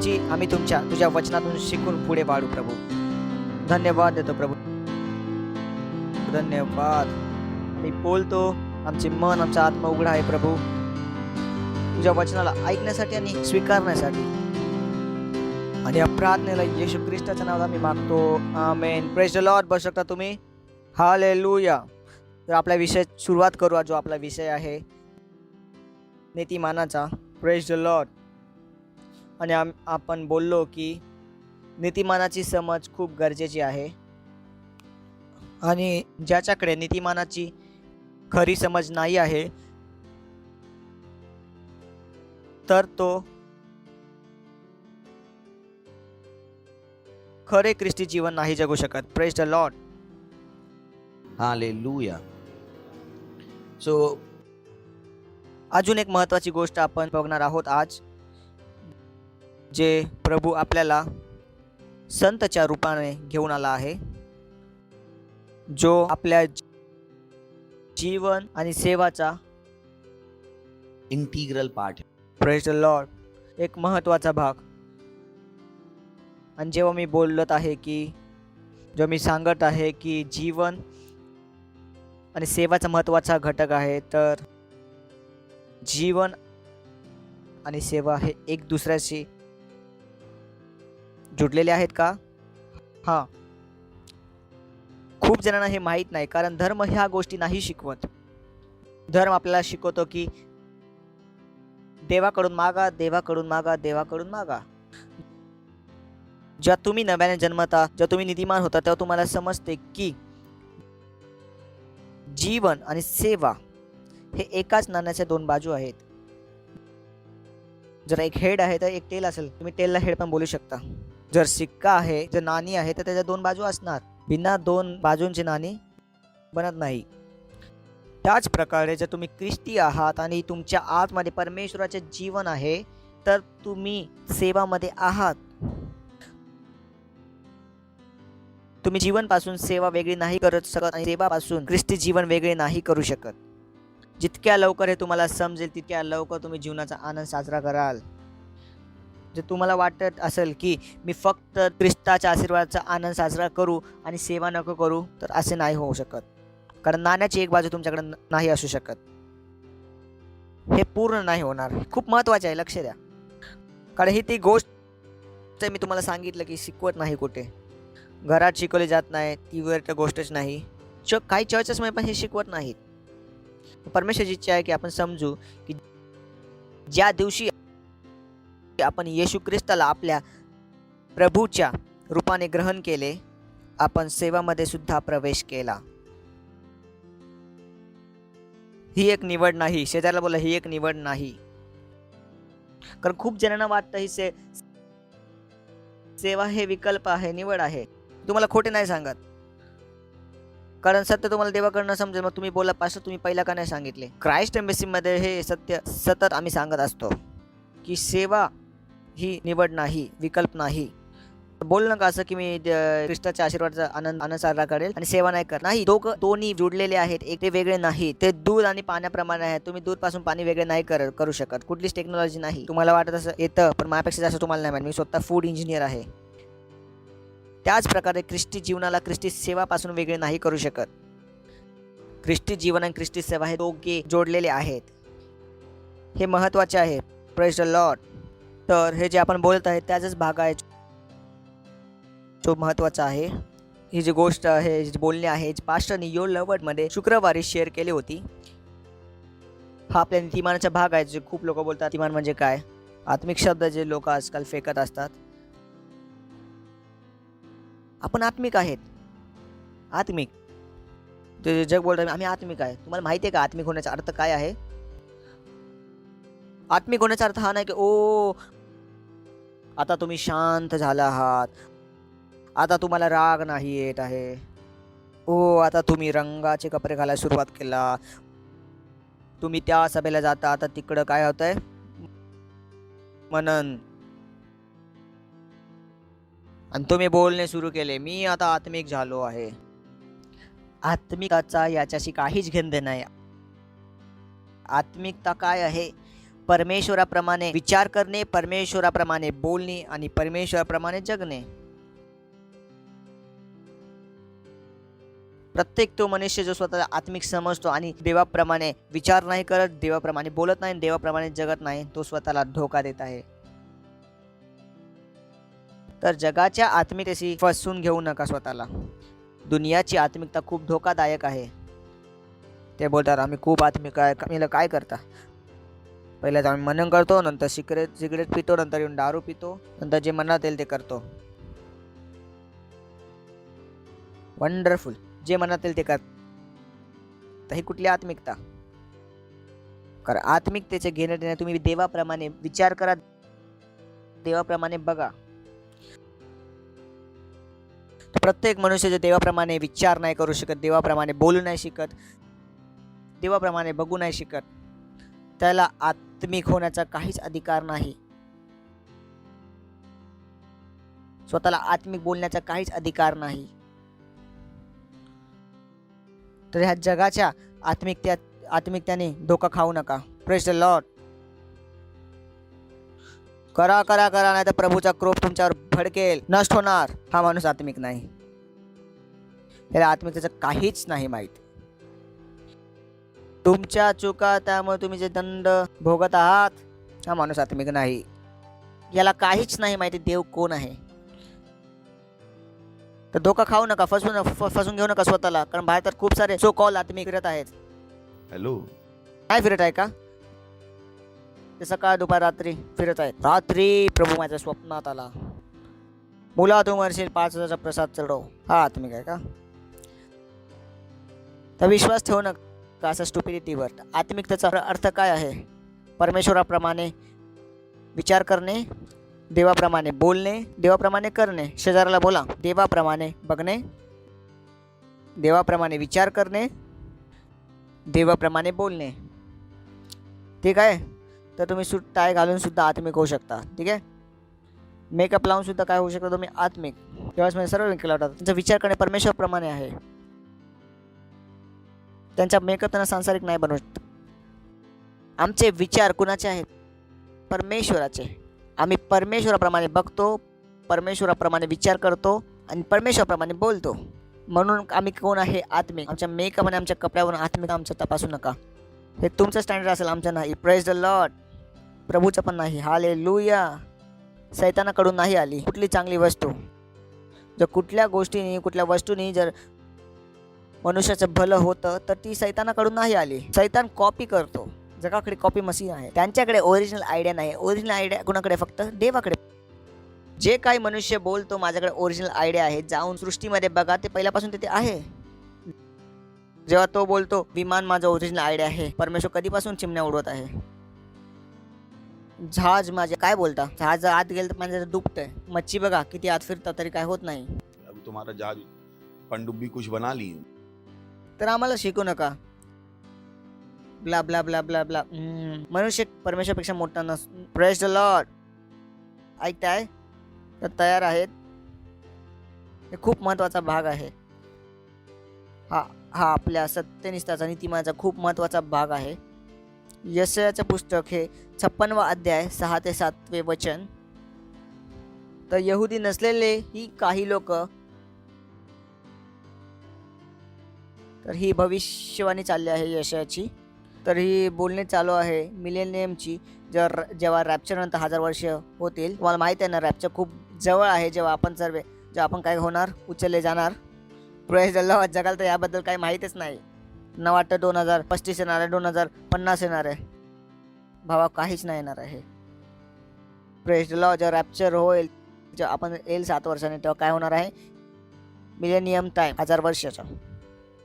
जी आम्ही तुझ्या वचनातून शिकून पुढे वाढू प्रभू। धन्यवाद देतो प्रभू, धन्यवाद। मी बोलतो, आमचे मन, आमचा आत्मा उघडा आहे प्रभू तुझ्या वचनाला ऐकण्यासाठी आणि स्वीकारण्यासाठी। आणि या प्रार्थनेला येशू ख्रिस्ताच्या नावात आम्ही मागतो, आमेन। Praise the Lord. बसू शकता तुम्ही, हालेलुया। तर आपला विषय सुरुवात करू, जो आपला विषय आहे नीतिमानाचा। Praise the Lord. आणि आपण बोललो की नीतिमानाची समज खूप गरजेची आहे, आणि ज्याच्याकडे नीतिमानाची खरी समज नाही आहे तर तो खरे ख्रिस्ती जीवन नाही जगू शकत। Praise the Lord, hallelujah. So अजून एक महत्त्वाची गोष्ट आपण बघणार आहोत आज, जे प्रभू आपल्याला संतच्या रूपाने घेऊन आला आहे। जो आपल्या जीवन आणि सेवाचा इंटीग्रल पार्ट है। प्रेज द लॉर्ड एक महत्त्वाचा भाग. आणि जेव्हा मी बोलत आहे की जेव्हा मी सांगत आहे की जीवन आणि सेवाचा महत्त्वाचा घटक आहे, तर जीवन आणि सेवा हे एक दुसऱ्याशी जुडलेले आहेत का? हां. खूप जणांना हे माहीत नाही, कारण धर्म ह्या गोष्टी नाही शिकवत. धर्म आपल्याला शिकवतो की देवाकडून मागा, देवाकडून मागा, देवाकडून मागा. जेव्हा तुम्ही नव्याने जन्मता, जेव्हा तुम्ही नीतिमान होता, तेव्हा तुम्हाला समजते की जीवन आणि सेवा हे एकाच नाण्याच्या दोन बाजू आहेत. जर एक हेड आहे तर एक टेल असेल, तुम्ही टेलला हेड पण बोलू शकता. जर सिक्का आहे, जर नाणी आहे, तर त्याच्या दोन बाजू असणार. बिना दोन बाजूंची नाणी बनत नाही. त्याच प्रकारे जर तुम्ही ख्रिस्ती आहात आणि तुमच्या आतमध्ये परमेश्वराचे जीवन आहे, तर तुम्ही सेवामध्ये आहात. तुम्ही जीवनपासून सेवा वेगळी नाही करत शकत आणि सेवापासून ख्रिस्ती जीवन वेगळे नाही करू शकत. जितक्या लवकर हे तुम्हाला समजेल, तितक्या लवकर तुम्ही जीवनाचा आनंद साजरा कराल. जर तुम्हाला वाटत असेल की मी फक्त ख्रिस्ताच्या आशीर्वादाचा आनंद साजरा करू आणि सेवा नको करू, तर असे नाही होऊ शकत. कारण नाण्याची एक बाजू तुमच्याकडे नाही असू शकत. हे पूर्ण नाही होणार. खूप महत्त्वाचे आहे, लक्ष द्या. कारण ही ती गोष्ट मी तुम्हाला सांगितलं की शिकवत नाही कुठे, घरात शिकवली जात नाही, ती वेळ गोष्टच नाही. काही चर्चेसमध्ये पण हे शिकवत नाहीत. परमेश्वराची इच्छा आहे की आपण समजू की ज्या दिवशी आपण येशू ख्रिस्ताला आपल्या प्रभूच्या रूपाने ग्रहण केले, आपण सेवामध्ये सुद्धा प्रवेश केला. ही एक निवड नाही. शेजारला बोला, ही एक निवड नाही. कारण खूप जणांना वाटतं ही सेवा हे विकल्प आहे, निवड आहे. तुम्हाला खोटे नाही सांगत, कारण सत्य तुम्हाला देवाकडनं समजेल. मग तुम्ही बोला, पास्टर तुम्ही पहिला का नाही सांगितले? क्राइस्ट एम्बेसीमध्ये हे सत्य सतत आम्ही सांगत असतो की सेवा ही निवड नाही, विकल्प नाही. बोल नका असं की मी ख्रिस्ताच्या आशीर्वादाचा आनंद साजरा करेल आणि सेवा नाही करत. नाही, दोन्ही जुडलेले आहेत, एक ते वेगळे नाही. ते दूध आणि पाण्याप्रमाणे आहे. तुम्ही दूध पासून पाणी वेगळे नाही करू शकत. कुठलीच टेक्नॉलॉजी नाही. तुम्हाला वाटत असं येतं, पण माझ्यापेक्षा जास्त तुम्हाला नाही माहिती. मी स्वतः फूड इंजिनियर आहे. त्याच प्रकारे ख्रिस्ती जीवनाला ख्रिस्ती सेवापासून वेगळे नाही करू शकत. ख्रिस्ती जीवन आणि ख्रिस्ती सेवा हे दोघे जोडलेले आहेत. हे महत्त्वाचे आहे. Praise the Lord. तर हे जे आपण बोलत आहे त्याचाच भाग आहे जो महत्त्वाचा आहे. ही जी गोष्ट आहे, जी बोलणी आहे, पास्टरनी योर लवर्डमध्ये शुक्रवारी शेअर केली होती. हा आपल्या नीतिमानाचा भाग आहे. जे खूप लोक बोलतात नीतिमान म्हणजे काय, आत्मिक शब्द जे लोक आजकाल फेकत असतात. आपण आत्मिक आहेत. आत्मिक जे जग बोलतात आम्ही आत्मिक आहे. तुम्हाला माहिती आहे का आत्मिक होण्याचा अर्थ काय आहे? आत्मिक होण्याचा अर्थ हा नाही की ओ आता तुम्ही शांत झाला आहात, आता तुम्हाला राग नाही येत आहे, ओ आता तुम्ही रंगाचे कपडे घालायला सुरुवात केला, तुम्ही त्या सभेला जाता, आता तिकडं काय होतंय मनन, आणि तुम्ही बोलणे सुरू केले मी आता आत्मिक झालो आहे. आत्मिकाचा याच्याशी काहीच घेणं नाही. आत्मिकता काय आहे? परमेश्वराप्रमाणे विचार करणे, परमेश्वराप्रमाणे बोलणे आणि परमेश्वराप्रमाणे जगणे. प्रत्येक तो मनुष्य जो स्वतःला आत्मिक समजतो आणि देवाप्रमाणे विचार नाही करत, देवाप्रमाणे बोलत नाही, देवाप्रमाणे जगत नाही, तो स्वतःला धोका देत आहे. तर जगाच्या आत्मिकतेशी फसवून घेऊ नका स्वतःला. दुनियाची आत्मिकता खूप धोकादायक आहे. ते बोलतात आम्ही खूप आत्मिक आहे. आम्ही काय करता? पहिल्याच आम्ही मनन करतो, नंतर सिगरेट पितो, नंतर येऊन दारू पितो, नंतर जे मनात येईल ते करतो. वंडरफुल. जे मनात येईल ते करतो. ही कुठली आत्मिकता? कारण आत्मिकतेचे घेणं देणं तुम्ही देवाप्रमाणे विचार करा, देवाप्रमाणे बघा. प्रत्येक मनुष्य जे देवाप्रमाणे विचार नाही करू शकत, देवाप्रमाणे बोलू नाही शिकत, देवाप्रमाणे बघू नाही शिकत, त्याला आत्मिक होण्याचा काहीच अधिकार नाही. स्वतःला आत्मिक बोलण्याचा काहीच अधिकार नाही. तर ह्या जगाच्या आत्मिकतेने धोका खाऊ नका. Praise the Lord. करा करा करा, नाही तर प्रभूचा क्रोध तुमच्यावर भडकेल, नष्ट होणार. हा माणूस आत्मिक नाही, त्याला आत्मिकतेचं काहीच नाही माहीत. तुमच्या चुका, त्यामुळे तुम्ही जे दंड भोगत आहात, हा माणूस आत्मिक नाही. याला काहीच नाही माहिती देव कोण आहे. तर धोका खाऊ नका, फसून घेऊ नका स्वतःला, कारण बाहेर तर खूप सारे सो कॉल आत्मिक फिरत आहेत. हेलो, काय फिरत आहे का? ते सकाळ दुपार रात्री फिरत आहेत. रात्री प्रभू माझ्या स्वप्नात आला, मुला तू मरशील, 5,000चा प्रसाद चढव. हा आत्मिक आहे का? तर विश्वास ठेवू नका असं स्टुपिडिटीवर. आत्मिकतेचा अर्थ काय आहे? परमेश्वराप्रमाणे विचार करणे, देवाप्रमाणे बोलणे, देवाप्रमाणे करणे. शेजाराला बोला, देवाप्रमाणे बघणे, देवाप्रमाणे विचार करणे, देवाप्रमाणे बोलणे. ठीक आहे? तर तुम्ही सूट टाय घालून सुद्धा आत्मिक होऊ शकता. ठीक आहे? मेकअप लावून सुद्धा काय होऊ शकता तुम्ही? आत्मिक. तेव्हाच म्हणजे सर्व केला होता. त्यांचा विचार करणे परमेश्वरप्रमाणे आहे. त्यांचा मेकअप त्यांना सांसारिक नाही बनवत. आमचे विचार कुणाचे आहेत? परमेश्वराचे. आम्ही परमेश्वराप्रमाणे बघतो, परमेश्वराप्रमाणे विचार करतो आणि परमेश्वराप्रमाणे बोलतो. म्हणून आम्ही कोण आहे? आत्मिक. आमच्या मेकअप आणि आमच्या कपड्यावरून आत्मिक आमचं तपासू नका. हे तुमचं स्टँडर्ड असेल, आमचं नाही. Praise the Lord. प्रभूचं पण नाही. हालेलुया. सैतानाकडून नाही आली कुठली चांगली वस्तू. जर कुठल्या गोष्टीने, कुठल्या वस्तूने जर मनुष्याचं भलं होतं तर ती सैतानाकडून नाही आली. सैतान कॉपी करतो. जगाकडे कॉपी मशीन आहे, त्यांच्याकडे ओरिजिनल आयडिया नाही. ओरिजिनल आयडिया कुणाकडे? फक्त देवाकडे. जे काही मनुष्य बोलतो माझ्याकडे ओरिजिनल आयडिया आहे, जाऊन सृष्टीमध्ये बघा, ते पहिल्यापासून तिथे आहे. जेव्हा तो बोलतो विमान माझं ओरिजिनल आयडिया आहे, परमेश्वर कधीपासून चिमण्या उडवत आहे. जहाज माझे काय बोलता? जहाज आत गेलं तर माझं डुबतंय. मच्छी बघा किती आत फिरतात तरी काय होत नाही. अभी तुम्हारा जहाज पनडुब्बी कुछ बना ली. तर आम्हाला शिकू नका blah blah blah blah blah. मनुष्य परमेश्वरपेक्षा मोठा नस. Praise the Lord. ऐकताय? तर तयार आहेत? हे खूप महत्त्वाचा भाग आहे. हा आपल्या सत्यनिष्ठाचा, नीतिमानाचा खूप महत्त्वाचा भाग आहे. यशायाचं पुस्तक हे 56वा अध्याय 6 ते 7 वचन. तर यहुदी नसलेले ही काही लोक, तर ही भविष्यवाणी चालली आहे यशायाची. तर ही बोलणे चालू आहे मिलेनियमची. जेव्हा रॅप्चर नंतर 1000 वर्ष होतील. तुम्हाला माहिती आहे ना, रॅप्चर खूप जवळ आहे. जेव्हा आपण काय होणार? उचलले जाणार. Praise the Lord. जगाला तर याबद्दल काही माहीतच नाही. न वाटतं 2035 येणार आहे, 2050 येणार आहे. भावा काहीच नाही येणार आहे. Praise the Lord. जेव्हा रॅप्चर होईल, जेव्हा आपण येईल 7 वर्षांनी, तेव्हा काय होणार आहे? मिलेनियम टाईम, 1000 वर्षाचा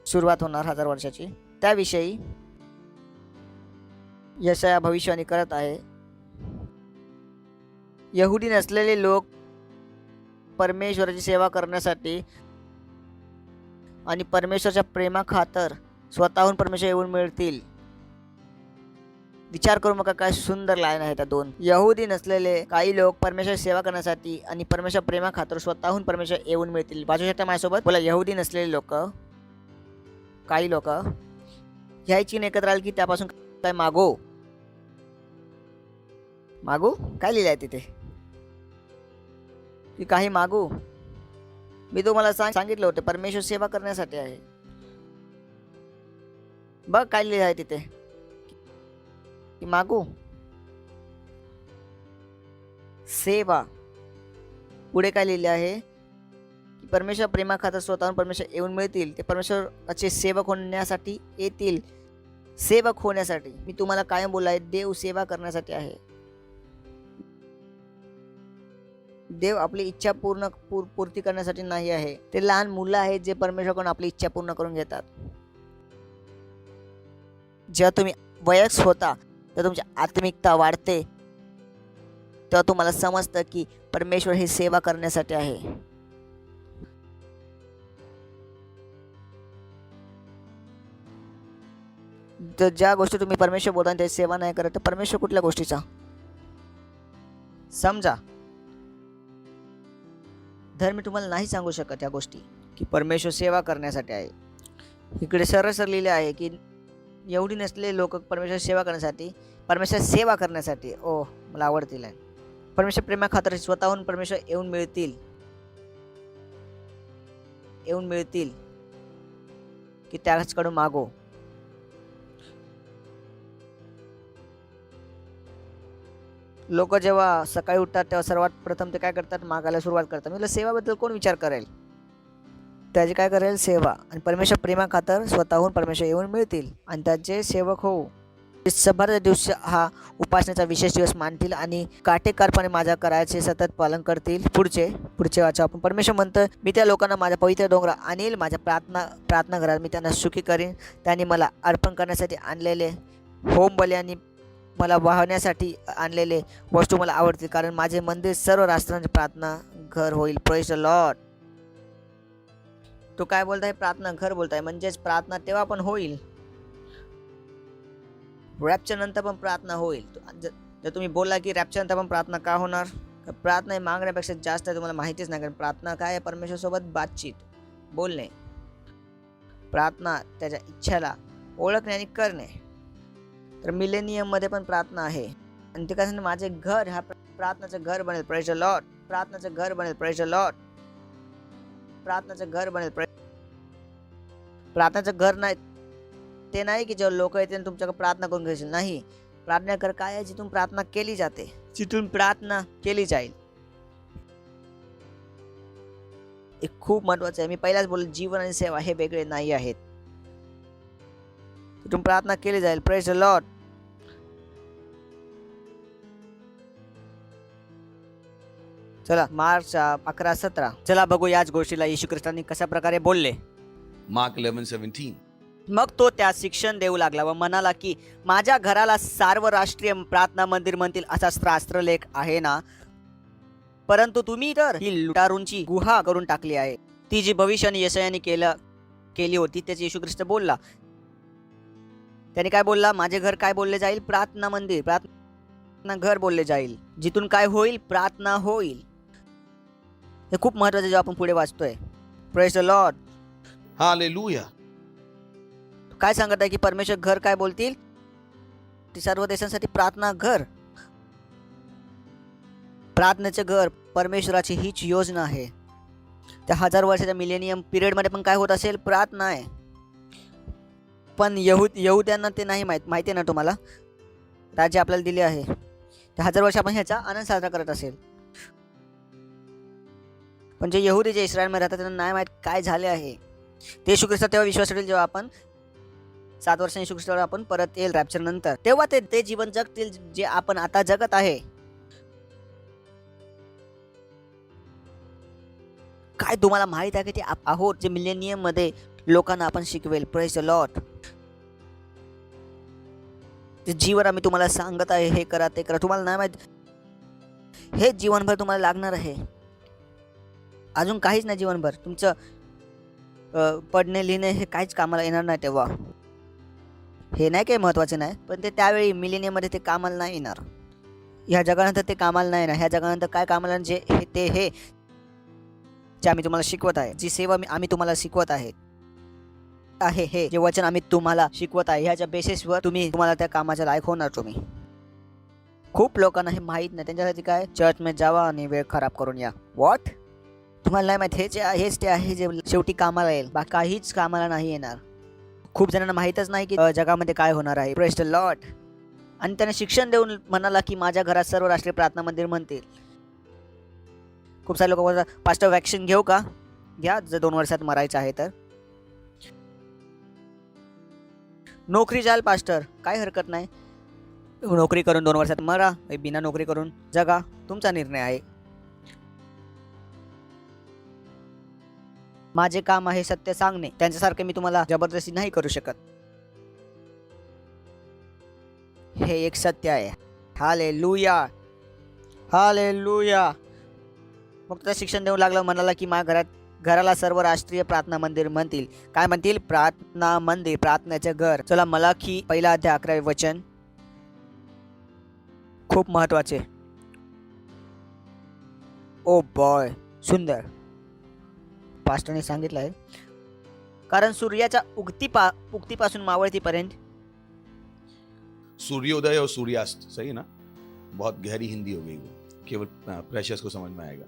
सुरुवात होणार, 1000 वर्षाची. त्याविषयी यशाया भविष्यवाणी करत आहे. यहुदी नसलेले लोक परमेश्वराची सेवा करण्यासाठी आणि परमेश्वराच्या प्रेमाखातर स्वतःहून परमेश्वर येऊन मिळतील. विचार करू मग काय सुंदर लाईन आहे त्या दोन. यहुदी नसलेले काही लोक परमेश्वराची सेवा करण्यासाठी आणि परमेश्वर प्रेमाखातर स्वतःहून परमेश्वर येऊन मिळतील. वाचू शकता माझ्यासोबत? बोला, यहुदी नसलेले लोक, काही लोक ह्याची एकत्र आली की त्यापासून काय मागो काय लिहिलं आहे तिथे? की काही मागू? मी तुम्हाला सांगितलं होतं परमेश्वर सेवा करण्यासाठी आहे. बघ काय लिहिलं आहे तिथे, की मागू सेवा. पुढे काय लिहिले आहे? की परमेश्वर प्रेमाखातर स्वतःहून परमेश्वर येऊन मिळतील. ते परमेश्वराचे सेवक होण्यासाठी येतील. सेवक होण्यासाठी. मी तुम्हाला कायम बोललाय, देव सेवा करण्यासाठी आहे. देव आपली इच्छा पूर्ती करण्यासाठी नाही आहे. ते लहान मुलं आहेत जे परमेश्वराकडून आपली इच्छा पूर्ण करून घेतात. जेव्हा तुम्ही वयस्क होता तेव्हा तुमची आत्मिकता वाढते. तेव्हा तुम्हाला समजतं की परमेश्वर ही सेवा करण्यासाठी आहे. तर ज्या गोष्टी तुम्ही परमेश्वर बोलता त्याची सेवा नाही करत, तर परमेश्वर कुठल्या गोष्टीचा? समजा, धर्म तुम्हाला नाही सांगू शकत या गोष्टी की परमेश्वर सेवा करण्यासाठी आहे. इकडे सरळ लिहिले आहे की एवढी नसलेले लोक परमेश्वर सेवा करण्यासाठी ओ मला आवडतील आहे. परमेश्वर प्रेमाखातर स्वतःहून परमेश्वर येऊन मिळतील की त्याचकडून मागो. लोक जेव्हा सकाळी उठतात तेव्हा सर्वात प्रथम ते काय करतात, मागायला सुरुवात करतात. म्हणजे सेवाबद्दल कोण विचार करेल, त्याचे काय करेल, सेवा. आणि परमेश्वर प्रेमाखातर स्वतःहून परमेश्वर येऊन मिळतील आणि त्याचे सेवक होऊ. सभाचा दिवस हा उपासनेचा विशेष दिवस मानतील आणि काटेकारपणे माझ्या करायचे सतत पालन करतील. पुढचे वाचा आपण. परमेश्वर म्हणतं, मी त्या लोकांना माझ्या पवित्र डोंगरा आणील, माझ्या प्रार्थना घरात मी त्यांना सुखी करीन. त्यांनी मला अर्पण करण्यासाठी आणलेले होम बली आणि मला वाहण्यासाठी आणलेले वस्तू मला आवडतील, कारण माझे मंदिर सर्व राष्ट्रांचे प्रार्थना घर होईल. Praise the Lord. तो काय बोलताय, प्रार्थना घर बोलताय, म्हणजेच प्रार्थना तेव्हा पण होईल, रॅप्चर नंतर पण प्रार्थना होईल. जर तुम्ही बोलला की रॅप्चर नंतर पण प्रार्थना का होणार, प्रार्थना हे मागण्यापेक्षा जास्त आहे, तुम्हाला माहितीच नाही. कारण प्रार्थना काय आहे, परमेश्वरसोबत बातचीत, बोलणे. प्रार्थना त्याच्या इच्छेला ओळखणे आणि करणे. तर मिलेनियम मध्ये पण प्रार्थना आहे आणि ते काय, माझे घर हा प्रार्थनाचं घर बनेल. Praise the Lord. प्रार्थनाचं घर बनेल. Praise the Lord. प्रार्थनाचं घर बनेल. प्रार्थनाचं घर नाही ते नाही की जेव्हा लोक येतील तुमच्याकडे प्रार्थना करून घ्यायची, नाही. प्रार्थना घर काय आहे, जिथून प्रार्थना केली जाते, जिथून प्रार्थना केली जाईल. हे खूप महत्वाचं आहे. मी पहिलाच बोललो, जीवन आणि सेवा हे वेगळे नाही आहेत. तिथून प्रार्थना केली जाईल. Praise the Lord. चला मार्च 11-17 चला बघू याच गोष्टीला येशू ख्रिस्तांनी कशा प्रकारे बोलले. Mark 11:17. मग तो त्या शिक्षण देऊ लागला व म्हणाला की माझ्या घराला सार्वराष्ट्रीय प्रार्थना मंदिर म्हणतील असा शास्त्रलेख आहे ना, परंतु तुम्ही तर ही लुटारूंची गुहा करून टाकली आहे. ती जी भविष्याने यशायाने केली होती त्याची येशू ख्रिस्त बोलला. त्याने काय बोलला, माझे घर काय बोलले जाईल, प्रार्थना मंदिर, प्रार्थना घर बोलले जाईल, जिथून काय होईल, प्रार्थना होईल. हे खूप महत्वाचं जेव्हा आपण पुढे वाचतोय. Praise the Lord. Hallelujah. काय सांगत आहे की परमेश्वर घर काय बोलतील, ती सर्व देशांसाठी प्रार्थना घर, प्रार्थनेचे घर. परमेश्वराची हीच योजना आहे. त्या 1000 वर्षाच्या मिलेनियम पिरियड मध्ये पण काय होत असेल, प्रार्थना आहे. पण यहुद्यांना ते नाही माहिती ना तुम्हाला, राज्य आपल्याला दिले आहे. त्या 1000 वर्ष आपण ह्याचा आनंद साजरा करत असेल, पण जे यहुदी जे इस्रायलमध्ये राहतात त्यांना नाही माहित काय झाले आहे. ते येशू ख्रिस्त तेव्हा विश्वास ठेवतील जेव्हा आपण 7 वर्षांनी येशू ख्रिस्तावर आपण परत येईल रॅप्चर नंतर, तेव्हा ते जीवन जगतील जे आपण आता जगत आहे. काय तुम्हाला माहित आहे की ते आहोत जे मिलेनियम मध्ये लोकांना आपण शिकवेल. Praise the Lord. ते जीवन आम्ही तुम्हाला सांगत आहे, हे करा ते करा, तुम्हाला नाही माहित हे जीवनभर तुम्हाला लागणार आहे. अजून काहीच नाही जीवनभर तुमचं पढणे लिहिणे हे काहीच कामाला येणार नाही. तेव्हा हे नाही काही महत्वाचे नाही, पण ते त्यावेळी मिलेनियम मध्ये ते कामाला नाही येणार. ह्या जगानंतर ते कामाला नाही येणार. ह्या जगानंतर काय कामाला, जे आम्ही तुम्हाला शिकवत आहे, जी सेवा आम्ही तुम्हाला शिकवत आहे, हे जे वचन आम्ही तुम्हाला शिकवत आहे, ह्याच्या बेसिसवर तुम्हाला त्या कामाच्या लायक होणार. तुम्ही खूप लोकांना हे माहीत नाही, त्यांच्यासाठी काय, चर्च मध्ये जावा आणि वेळ खराब करून या. व्हॉट, तुम्हाला नाही माहित हेच ते आहे जे शेवटी कामाला येईल, बा काहीच कामाला नाही येणार. खूप जणांना माहीतच नाही की जगामध्ये काय होणार आहे. Praise the Lord. आणि त्याने शिक्षण देऊन म्हणाला की माझ्या घरात सर्व राष्ट्रीय प्रार्थना मंदिर म्हणतील. खूप सारे लोक बोलतात, पास्टर वॅक्सिन घेऊ का, घ्या जर 2 वर्षात मरायचं आहे तर. नोकरी जाल पास्टर, काय हरकत नाही, नोकरी करून 2 वर्षात मरा, बिना नोकरी करून जगा, तुमचा निर्णय आहे. माझे काम आहे सत्य सांगणे, त्यांच्यासारखे मी तुम्हाला जबरदस्ती नाही करू शकत. हे एक सत्य आहे. Hallelujah, hallelujah. मग त्या शिक्षण देऊ लागला, म्हणाला की माझ्या घराला सर्व राष्ट्रीय प्रार्थना मंदिर म्हणतील. काय म्हणतील, प्रार्थना मंदिर, प्रार्थनेचे घर. चला मलाकी 1 अध्याय 11 वचन, खूप महत्वाचे. ओ बॉय, सुंदर पास्टरने सांगितलं आहे. कारण सूर्याच्या उगतीपासून मावळतीपर्यंत सूर्योदय और सूर्यास्त, सही है ना? बहुत गहरी हिंदी हो गई वो, केवल प्रेशियस को समझ में आएगा.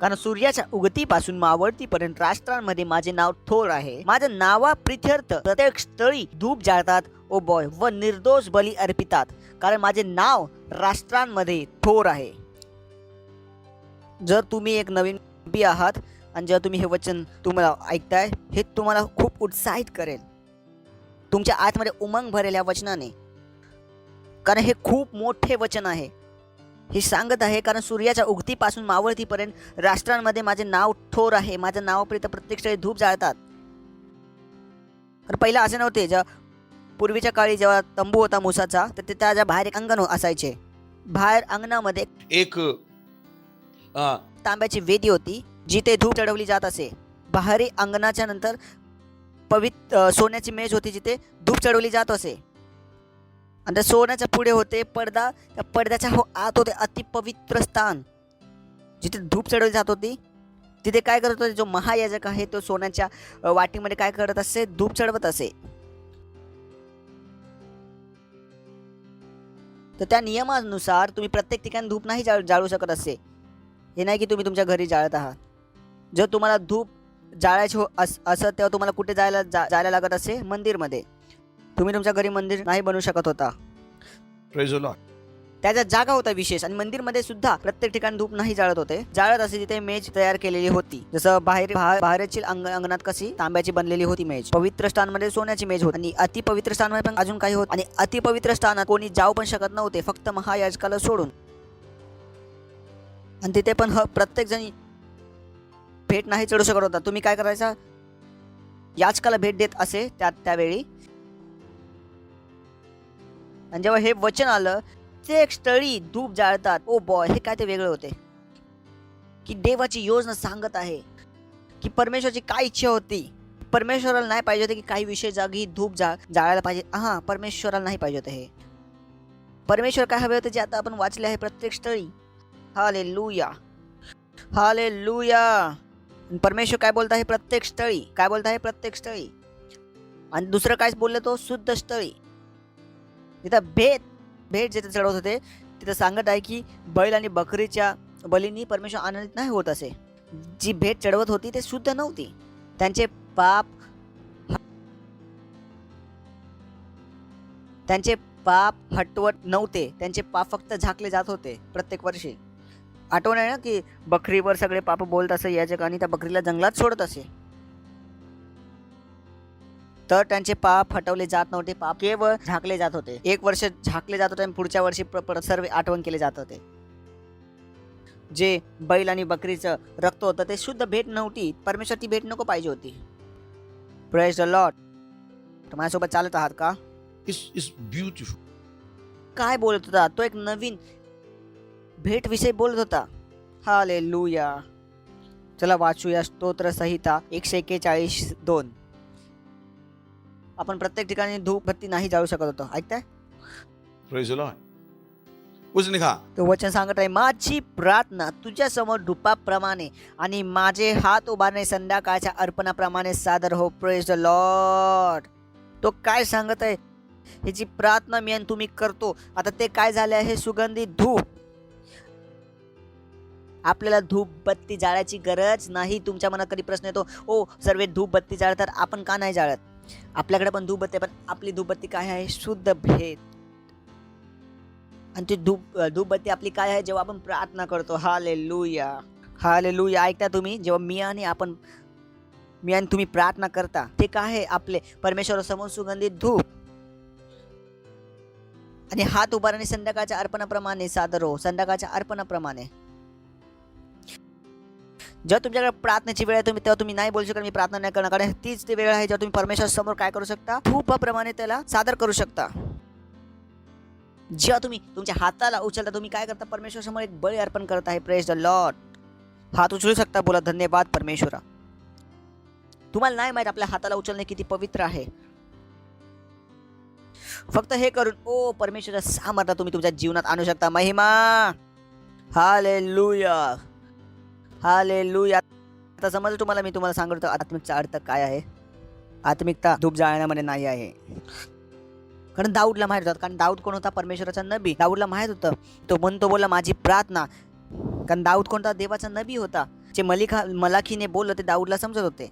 कारण सूर्याच्या उगतीपासून मावळतीपर्यंत राष्ट्रांमध्ये माझे नाव थोर आहे. माझ्या नावा प्रित्यर्थ प्रत्येक स्थळी धूप जाळतात ओ बॉय व निर्दोष बली अर्पितात, कारण माझे नाव राष्ट्रांमध्ये थोर आहे. जर तुम्ही एक नवीन नबी आहात आणि जर तुम्ही हे वचन तुम्हाला ऐकताय, हे तुम्हाला खूप उत्साहित करेल. तुमच्या आतमध्ये उमंग भरेल या वचनाने, कारण हे खूप मोठे वचन आहे. हे सांगत आहे कारण सूर्याच्या उगतीपासून मावळतीपर्यंत राष्ट्रांमध्ये माझे नाव थोर आहे. माझ्या नावाप्रित प्रत्येक स्थळी धूप जाळतात. तर पहिला असे नव्हते. पूर्वीच्या काळी जेव्हा तंबू होता मुसाचा, तर त्याच्या बाहेर एक अंगण असायचे. बाहेर अंगणामध्ये एक तांब्याची वेदी होती जिथे धूप चढवली जात असे. बाहेरी अंगणाच्या नंतर पवित्र सोन्याची मेज होती जिथे धूप चढवली जात असे. आणि त्या सोन्याच्या पुढे होते पडदा. त्या पडद्याच्या आत होते अतिपवित्र स्थान जिथे धूप चढवली जात होती. तिथे काय करत होते, जो महायाजक आहे तो सोन्याच्या वाटीमध्ये काय करत असे, धूप चढवत असे. तर त्या नियमानुसार तुम्ही प्रत्येक ठिकाणी धूप नाही जाळू शकत असे. हे नाही की तुम्ही तुमच्या घरी जाळत आहात. जर तुम्हाला धूप जाळायचे असं तेव्हा तुम्हाला कुठे जायला लागत असे, मंदिरमध्ये. तुम्ही तुमच्या घरी मंदिर नाही बनवू शकत होता. Praise the Lord. त्याचा जागा होता विशेष. आणि मंदिरमध्ये सुद्धा प्रत्येक ठिकाणी धूप नाही जाळत होते. जाळत असे जिथे मेज तयार केलेली होती. जसं बाहेरची अंगणात कशी तांब्याची बनलेली होती मेज, पवित्र स्थानमध्ये सोन्याची मेज होती. आणि अतिपवित्र स्थानमध्ये पण अजून काही होत. आणि अतिपवित्र स्थानात कोणी जाऊ पण शकत नव्हते, फक्त महायाजकाला सोडून. आणि तिथे पण प्रत्येक जण भेट नाही चढू शकत होता. तुम्ही काय करायचा, याजकाला भेट देत असे त्यावेळी. आणि जेव्हा हे वचन आलं, ते एक स्थळी धूप जाळतात. ओ बॉय, हे काय ते वेगळे होते की देवाची योजना सांगत आहे की परमेश्वराची काय इच्छा होती. परमेश्वराला नाही पाहिजे होते की काही विषय जागी धूप जाळायला पाहिजे. हा, परमेश्वराला नाही पाहिजे होते हे. परमेश्वर काय हवे होते जे आता आपण वाचले आहे प्रत्येक स्थळी. Hallelujah, hallelujah. परमेश्वर काय बोलत आहे प्रत्येक स्थळी, काय बोलत आहे प्रत्येक स्थळी. आणि दुसरं काय बोललं तो, शुद्ध स्थळी. तिथं भेट जिथे चढवत होते तिथं सांगत आहे की बैल आणि बकरीच्या बलीनी परमेश्वर आनंदित नाही होत असे. जी भेट चढवत होती ते शुद्ध नव्हती. त्यांचे पाप हटवत नव्हते. त्यांचे पाप फक्त झाकले जात होते प्रत्येक वर्षी. आठवण आहे ना की बकरीवर सगळे पाप बोलत असे याजक, आणि त्या बकरीला जंगलात सोडत असे. तर त्यांचे पाप हटवले जात नव्हते. पाप केवळ झाकले जात होते. एक वर्ष झाकले जात होते आणि पुढच्या वर्षी सर्व आठवण केले जात होते. जे बैल आणि बकरीचं रक्त होतं ते शुद्ध भेट नव्हती. परमेश्वर ती भेट नको पाहिजे होती. Praise the Lord. माझ्यासोबत चालत आहात का? It's beautiful. काय बोलत होता तो? एक नवीन भेट विषयी बोलत होता. हालेलुया. चला वाचूया स्तोत्र संहिता 141:2. आपण प्रत्येक ठिकाणी धूपबत्ती नाही जाळू शकत होतो. ऐकताय? Praise the Lord. उसने लिखा, तो वचन सांगत आहे, माझी प्रार्थना तुझ्या समोर धुपाप्रमाणे आणि माझे हात उभारणे संध्याकाळच्या अर्पणाप्रमाणे सादर हो. Praise the Lord. तो काय सांगत आहे, ह्याची प्रार्थना मी आणि तुम्ही करतो. आता ते काय झाले आहे, सुगंधी धूप. आपल्याला धूपबत्ती जाळायची गरज नाही. तुमच्या मनात कधी प्रश्न येतो, ओ सर्व धूपबत्ती जाळतात, आपण का नाही जाळत? आपल्याकडे पण धूपबत्ती, पण आपली धूपबत्ती काय आहे? शुद्ध भेट. आणि ती धूपबत्ती आपली काय आहे? जेव्हा आपण प्रार्थना करतो. Hallelujah, hallelujah. ऐकता तुम्ही? जेव्हा मी आणि तुम्ही प्रार्थना करता, ते काय आहे? आपले परमेश्वरासमोर सुगंधित धूप. आणि हात उभारणे संध्याकाळच्या अर्पणाप्रमाणे सादर हो. संध्याकाळच्या अर्पणाप्रमाणे. जेव्हा तुमच्याकडे प्रार्थनेची वेळ आहे तेव्हा तुम्ही नाही बोलू शकत मी प्रार्थना नाही करणार, कारण तीच ती वेळ आहे जेव्हा तुम्ही परमेश्वर समोर काय करू शकता? धूपाप्रमाणे त्याला सादर करू शकता. जेव्हा तुम्ही तुमच्या हाताला उचलता, तुम्ही काय करता? परमेश्वर समोर एक बळी अर्पण करत आहे. Praise the Lord. हात उचलू शकता, बोला धन्यवाद परमेश्वरा. तुम्हाला नाही माहित आपल्या हाताला उचलणे किती पवित्र आहे. फक्त हे करून ओ परमेश्वरा सामर्थ्य तुम्ही तुमच्या जीवनात आणू शकता. महिमा. हालेलुया, हालेलुया. आता समजलं तुम्हाला? मी तुम्हाला सांगतो आत्मिकचा अर्थ काय आहे. आत्मिकता धूप जाळण्यामध्ये नाही आहे. कारण दाऊदला माहित होतं, कारण दाऊद कोण होता? परमेश्वराचा नबी. दाऊदला माहित होतं, तो म्हणतो बोलला माझी प्रार्थना. कारण दाऊद कोणता? देवाचा नबी होता. जे मलाखीने बोललं ते दाऊदला समजत होते.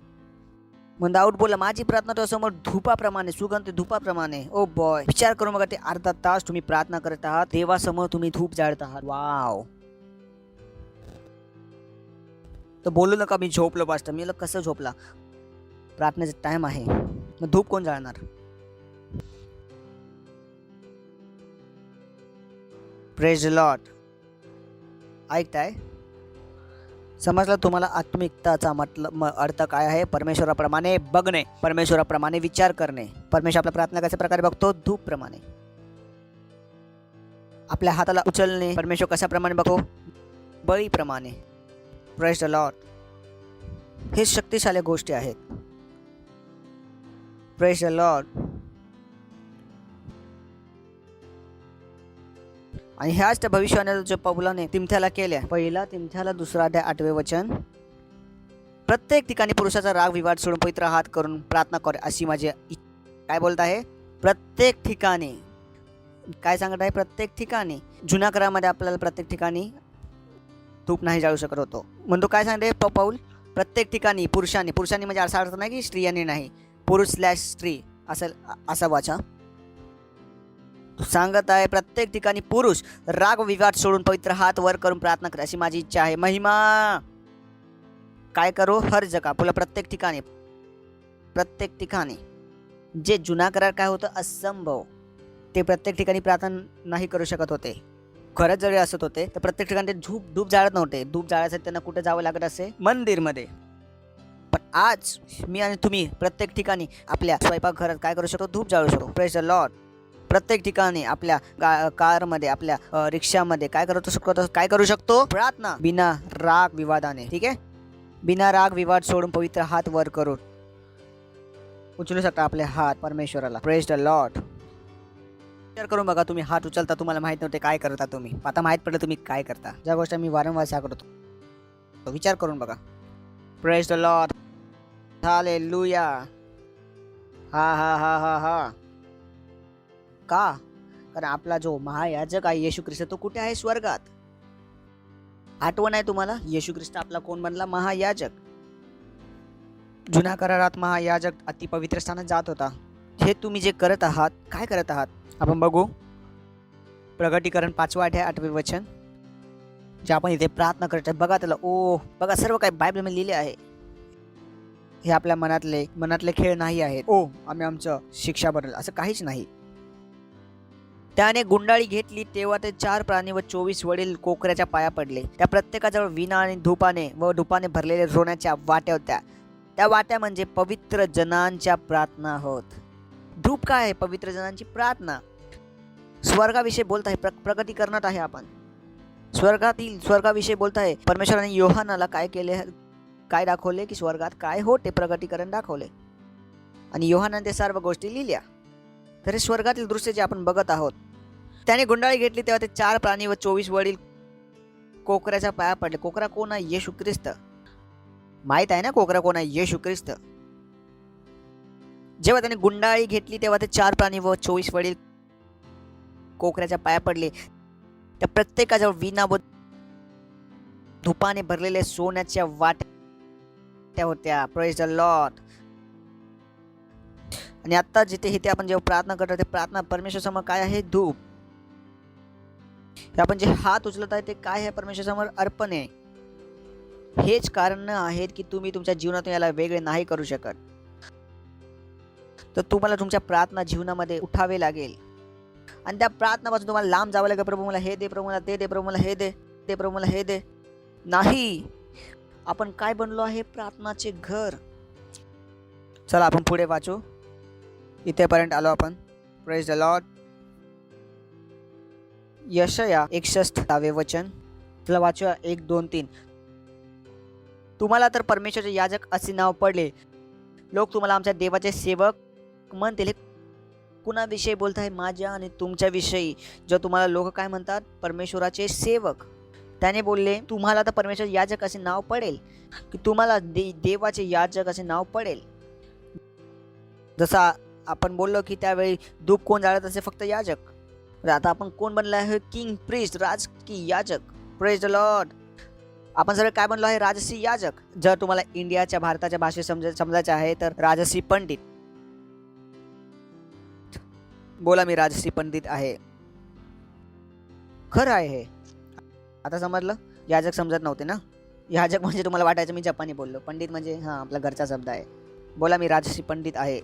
मग दाऊद बोलला माझी प्रार्थना तो समोर धूपाप्रमाणे, सुगंध धूपाप्रमाणे. ओ बॉय, विचार करून बघा, ते अर्धा तास तुम्ही प्रार्थना करत आहात, देवासमोर तुम्ही धूप जाळत आहात. वाव. तर बोलू नका मी झोपलो पास्टर. मी कसं झोपला? प्रार्थनेचा टाइम आहे. मग धूप कोण जाळणार? Praise the Lord. ऐकताय? समजलं तुम्हाला आत्मिकताचा अर्थ काय आहे? परमेश्वराप्रमाणे बघणे, परमेश्वराप्रमाणे विचार करणे. परमेश्वर आपल्या प्रार्थना कशा प्रकारे बघतो? धूप प्रमाणे. आपल्या हाताला उचलणे परमेश्वर कशाप्रमाणे बघतो? बळीप्रमाणे. Praise the Lord. हे शक्तिशाली गोष्टी आहेत. Praise the Lord. आणि ह्याच त्या भविष्यवाणी जो पौलाने तिमथ्याला केल्या, पहिला तिमथ्याला 2 अध्याय 8वे वचन, प्रत्येक ठिकाणी पुरुषाचा राग विवाद सोडून पवित्र हात करून प्रार्थना करे अशी माझी काय बोलत आहे? प्रत्येक ठिकाणी. काय सांगत आहे? प्रत्येक ठिकाणी. जुन्या करारामध्ये आपल्याला प्रत्येक ठिकाणी धूप नाही जाळू शकत होतो. म्हणतो काय सांगते पौल? प्रत्येक ठिकाणी पुरुषांनी म्हणजे असा अर्थ नाही की स्त्रियांनी नाही, पुरुष/स्त्री असं वाचा. सांगत आहे प्रत्येक ठिकाणी पुरुष राग विवाद सोडून पवित्र हात वर करून प्रार्थना करे अशी माझी इच्छा आहे. महिमा काय करो? हर जगा. पुन्हा प्रत्येक ठिकाणी. जे जुना करार काय होतं? असंभव. ते प्रत्येक ठिकाणी प्रार्थना नाही करू शकत होते. खरंच जरी असत होते तर प्रत्येक ठिकाणी ते धूप जाळत नव्हते. धूप जाळायसाठी त्यांना कुठे जावं लागत असे? मंदिरमध्ये. पण आज मी आणि तुम्ही प्रत्येक ठिकाणी आपल्या स्वयंपाकघरात काय करू शकतो? धूप जाळू शकतो. Praise the Lord. प्रत्येक ठिकाणी आपल्या कारमध्ये, आपल्या रिक्षामध्ये काय करू शकतो? प्रार्थना बिना राग विवादाने. ठीक आहे? बिना राग विवाद सोडून पवित्र हात वर करून उचलू शकता आपले हात परमेश्वराला. Praise the Lord. विचार करून बघा, तुम्ही हात उचलता, तुम्हाला माहित नव्हते काय करता तुम्ही, आता माहित पडलं तुम्ही काय करता. ज्या गोष्टी मी वारंवार सांगतो, विचार करून बघा. Praise the Lord. हालेलुया. हा हा हा हा हा. का? कारण आपला जो महायाजक आहे येशू ख्रिस्त तो कुठे आहे? स्वर्गात. आठवण आहे तुम्हाला? येशू ख्रिस्त आपला कोण बनला? महायाजक. जुन्या करारात महायाजक अति पवित्र स्थानात जात होता. हे तुम्ही जे करत आहात, काय करत आहात? आपण बघू. प्रगटीकरण 5वा अध्याय 8वे वचन, जे आपण इथे प्रार्थना करतो. बघा त्याला. बघा सर्व काही बायबलमध्ये लिहिले आहे. हे आपल्या मनातले खेळ नाही आहेत. आम्ही आमचं शिक्षा बनवलं असं काहीच नाही. त्याने गुंडाळी घेतली तेव्हा ते 4 प्राणी व 24 वडील कोकऱ्याच्या पाया पडले. त्या प्रत्येकाजवळ वीणा आणि धुपाने भरलेले रोण्याच्या वाट्या होत्या. त्या वाट्या म्हणजे पवित्र जनांच्या प्रार्थना होत. धूप काय आहे? पवित्र जनांची प्रार्थना. स्वर्गाविषयी बोलत आहे. प्रगतीकरणात आहे आपण. स्वर्गाविषयी बोलत आहे. परमेश्वराने योहानाला काय केले? काय दाखवले की स्वर्गात काय होते? प्रगटीकरण दाखवले आणि योहानाने ते सर्व गोष्टी लिहिल्या. तर हे स्वर्गातील दृश्य जे आपण बघत आहोत. त्याने गुंडाळी घेतली तेव्हा ते 4 प्राणी व 24 वडील कोकऱ्याच्या पाया पडले. कोकरा कोण आहे? येशू ख्रिस्त. माहित आहे ना कोकरा कोण आहे? येशू ख्रिस्त. जेव्हा त्याने गुंडाळी घेतली तेव्हा ते 4 प्राणी व 24 वडील कोकऱ्याच्या पाया पडले. त्या प्रत्येकाजवळ वीणा व धुपाने भरलेले सोन्याच्या वाट्या होत्या. Praise the Lord. आणि आता जिथे आपण जेव्हा प्रार्थना करतो ते प्रार्थना परमेश्वर समोर काय आहे? धूप. आपण जे हात उचलत आहे ते काय आहे? परमेश्वर समोर अर्पण आहे. हेच कारण आहेत की तुम्ही तुमच्या जीवनातून याला वेगळे नाही करू शकत. तर तुम्हाला तुमच्या प्रार्थना जीवनामध्ये उठावे लागेल आणि त्या प्रार्थनापासून तुम्हाला लांब जावं लागेल. प्रभू मला हे दे, प्रभू मला ते दे, प्रभू मला हे दे, प्रभू मला हे दे. नाही. आपण काय बनलो आहे? प्रार्थनाचे घर. चला आपण पुढे वाचू. इथेपर्यंत आलो आपण. Praise the Lord. यशाया 61 वचन तुला वाचूया. 1, 2, 3. तुम्हाला तर परमेश्वराचे याजक असे नाव पडले. लोक तुम्हाला आमच्या देवाचे सेवक म्हणतील. कुणाविषयी बोलत आहे? माझ्या आणि तुमच्या विषयी. जो तुम्हाला लोक काय म्हणतात? परमेश्वराचे सेवक. त्याने बोलले तुम्हाला तर परमेश्वर याजक असे नाव पडेल, की तुम्हाला देवाचे याजक असे नाव पडेल. जसा आपण बोललो की त्यावेळी धूप कोण जाळत असे, फक्त याजक. तर आता आपण कोण बनलो आहे? किंग प्रिस्ट, राजकीय याजक. Praise the Lord. आपण सगळे काय बनलो आहे? राजसी याजक. जर तुम्हाला इंडियाच्या भारताच्या भाषेत समजायचं आहे तर राजसी पंडित. बोला मी राजसी पंडित आहे. खरं आहे हे. आता समजलं? याजक समजत नव्हते ना? याजक म्हणजे तुम्हाला वाटायचं मी जपानी बोललो, पंडित म्हणजे हां आपला घरचा शब्द आहे. बोला मी राजसी पंडित आहे.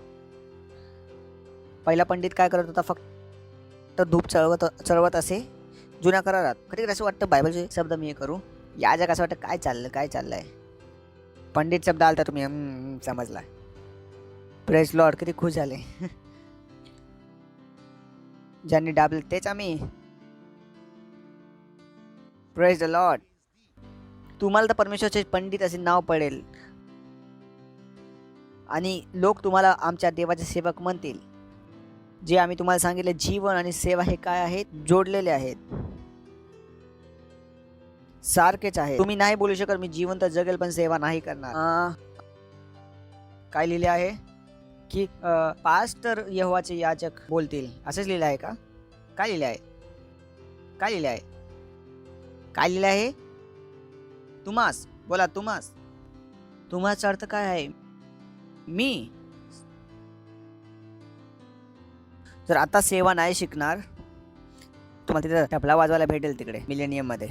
पहिला पंडित काय करत होता? फक्त धूप चळवत असे जुन्या करारात. कधी असं वाटतं बायबलचे शब्द मी हे करू. याजक असं वाटतं काय चाललंय. पंडित शब्द आला तर तुम्ही समजला. Praise Lord. किती खुश झाले. ज्यांनी डाबले तेच आम्ही. Praise the Lord. तुम्हाला तर परमेश्वरचे पंडित असे नाव पडेल आणि लोक तुम्हाला आमच्या देवाचे सेवक म्हणतील. जे आम्ही तुम्हाला सांगितले जीवन आणि सेवा हे काय आहेत? जोडलेले आहेत, सारखेच आहे. तुम्ही नाही बोलू शकत मी जीवन तर जगेल पण सेवा नाही करणार. काय लिहिले आहे की पास्टर यहोवाचे याजक बोलतील, असंच लिहिलं आहे का? काय लिहिले आहे? तुमास. बोला तुमास. तुमाचा अर्थ काय आहे? मी. जर आता सेवा नाही शिकणार तुम्हाला तिथे तबला वाजवायला भेटेल तिकडे मिलेनियम मध्ये.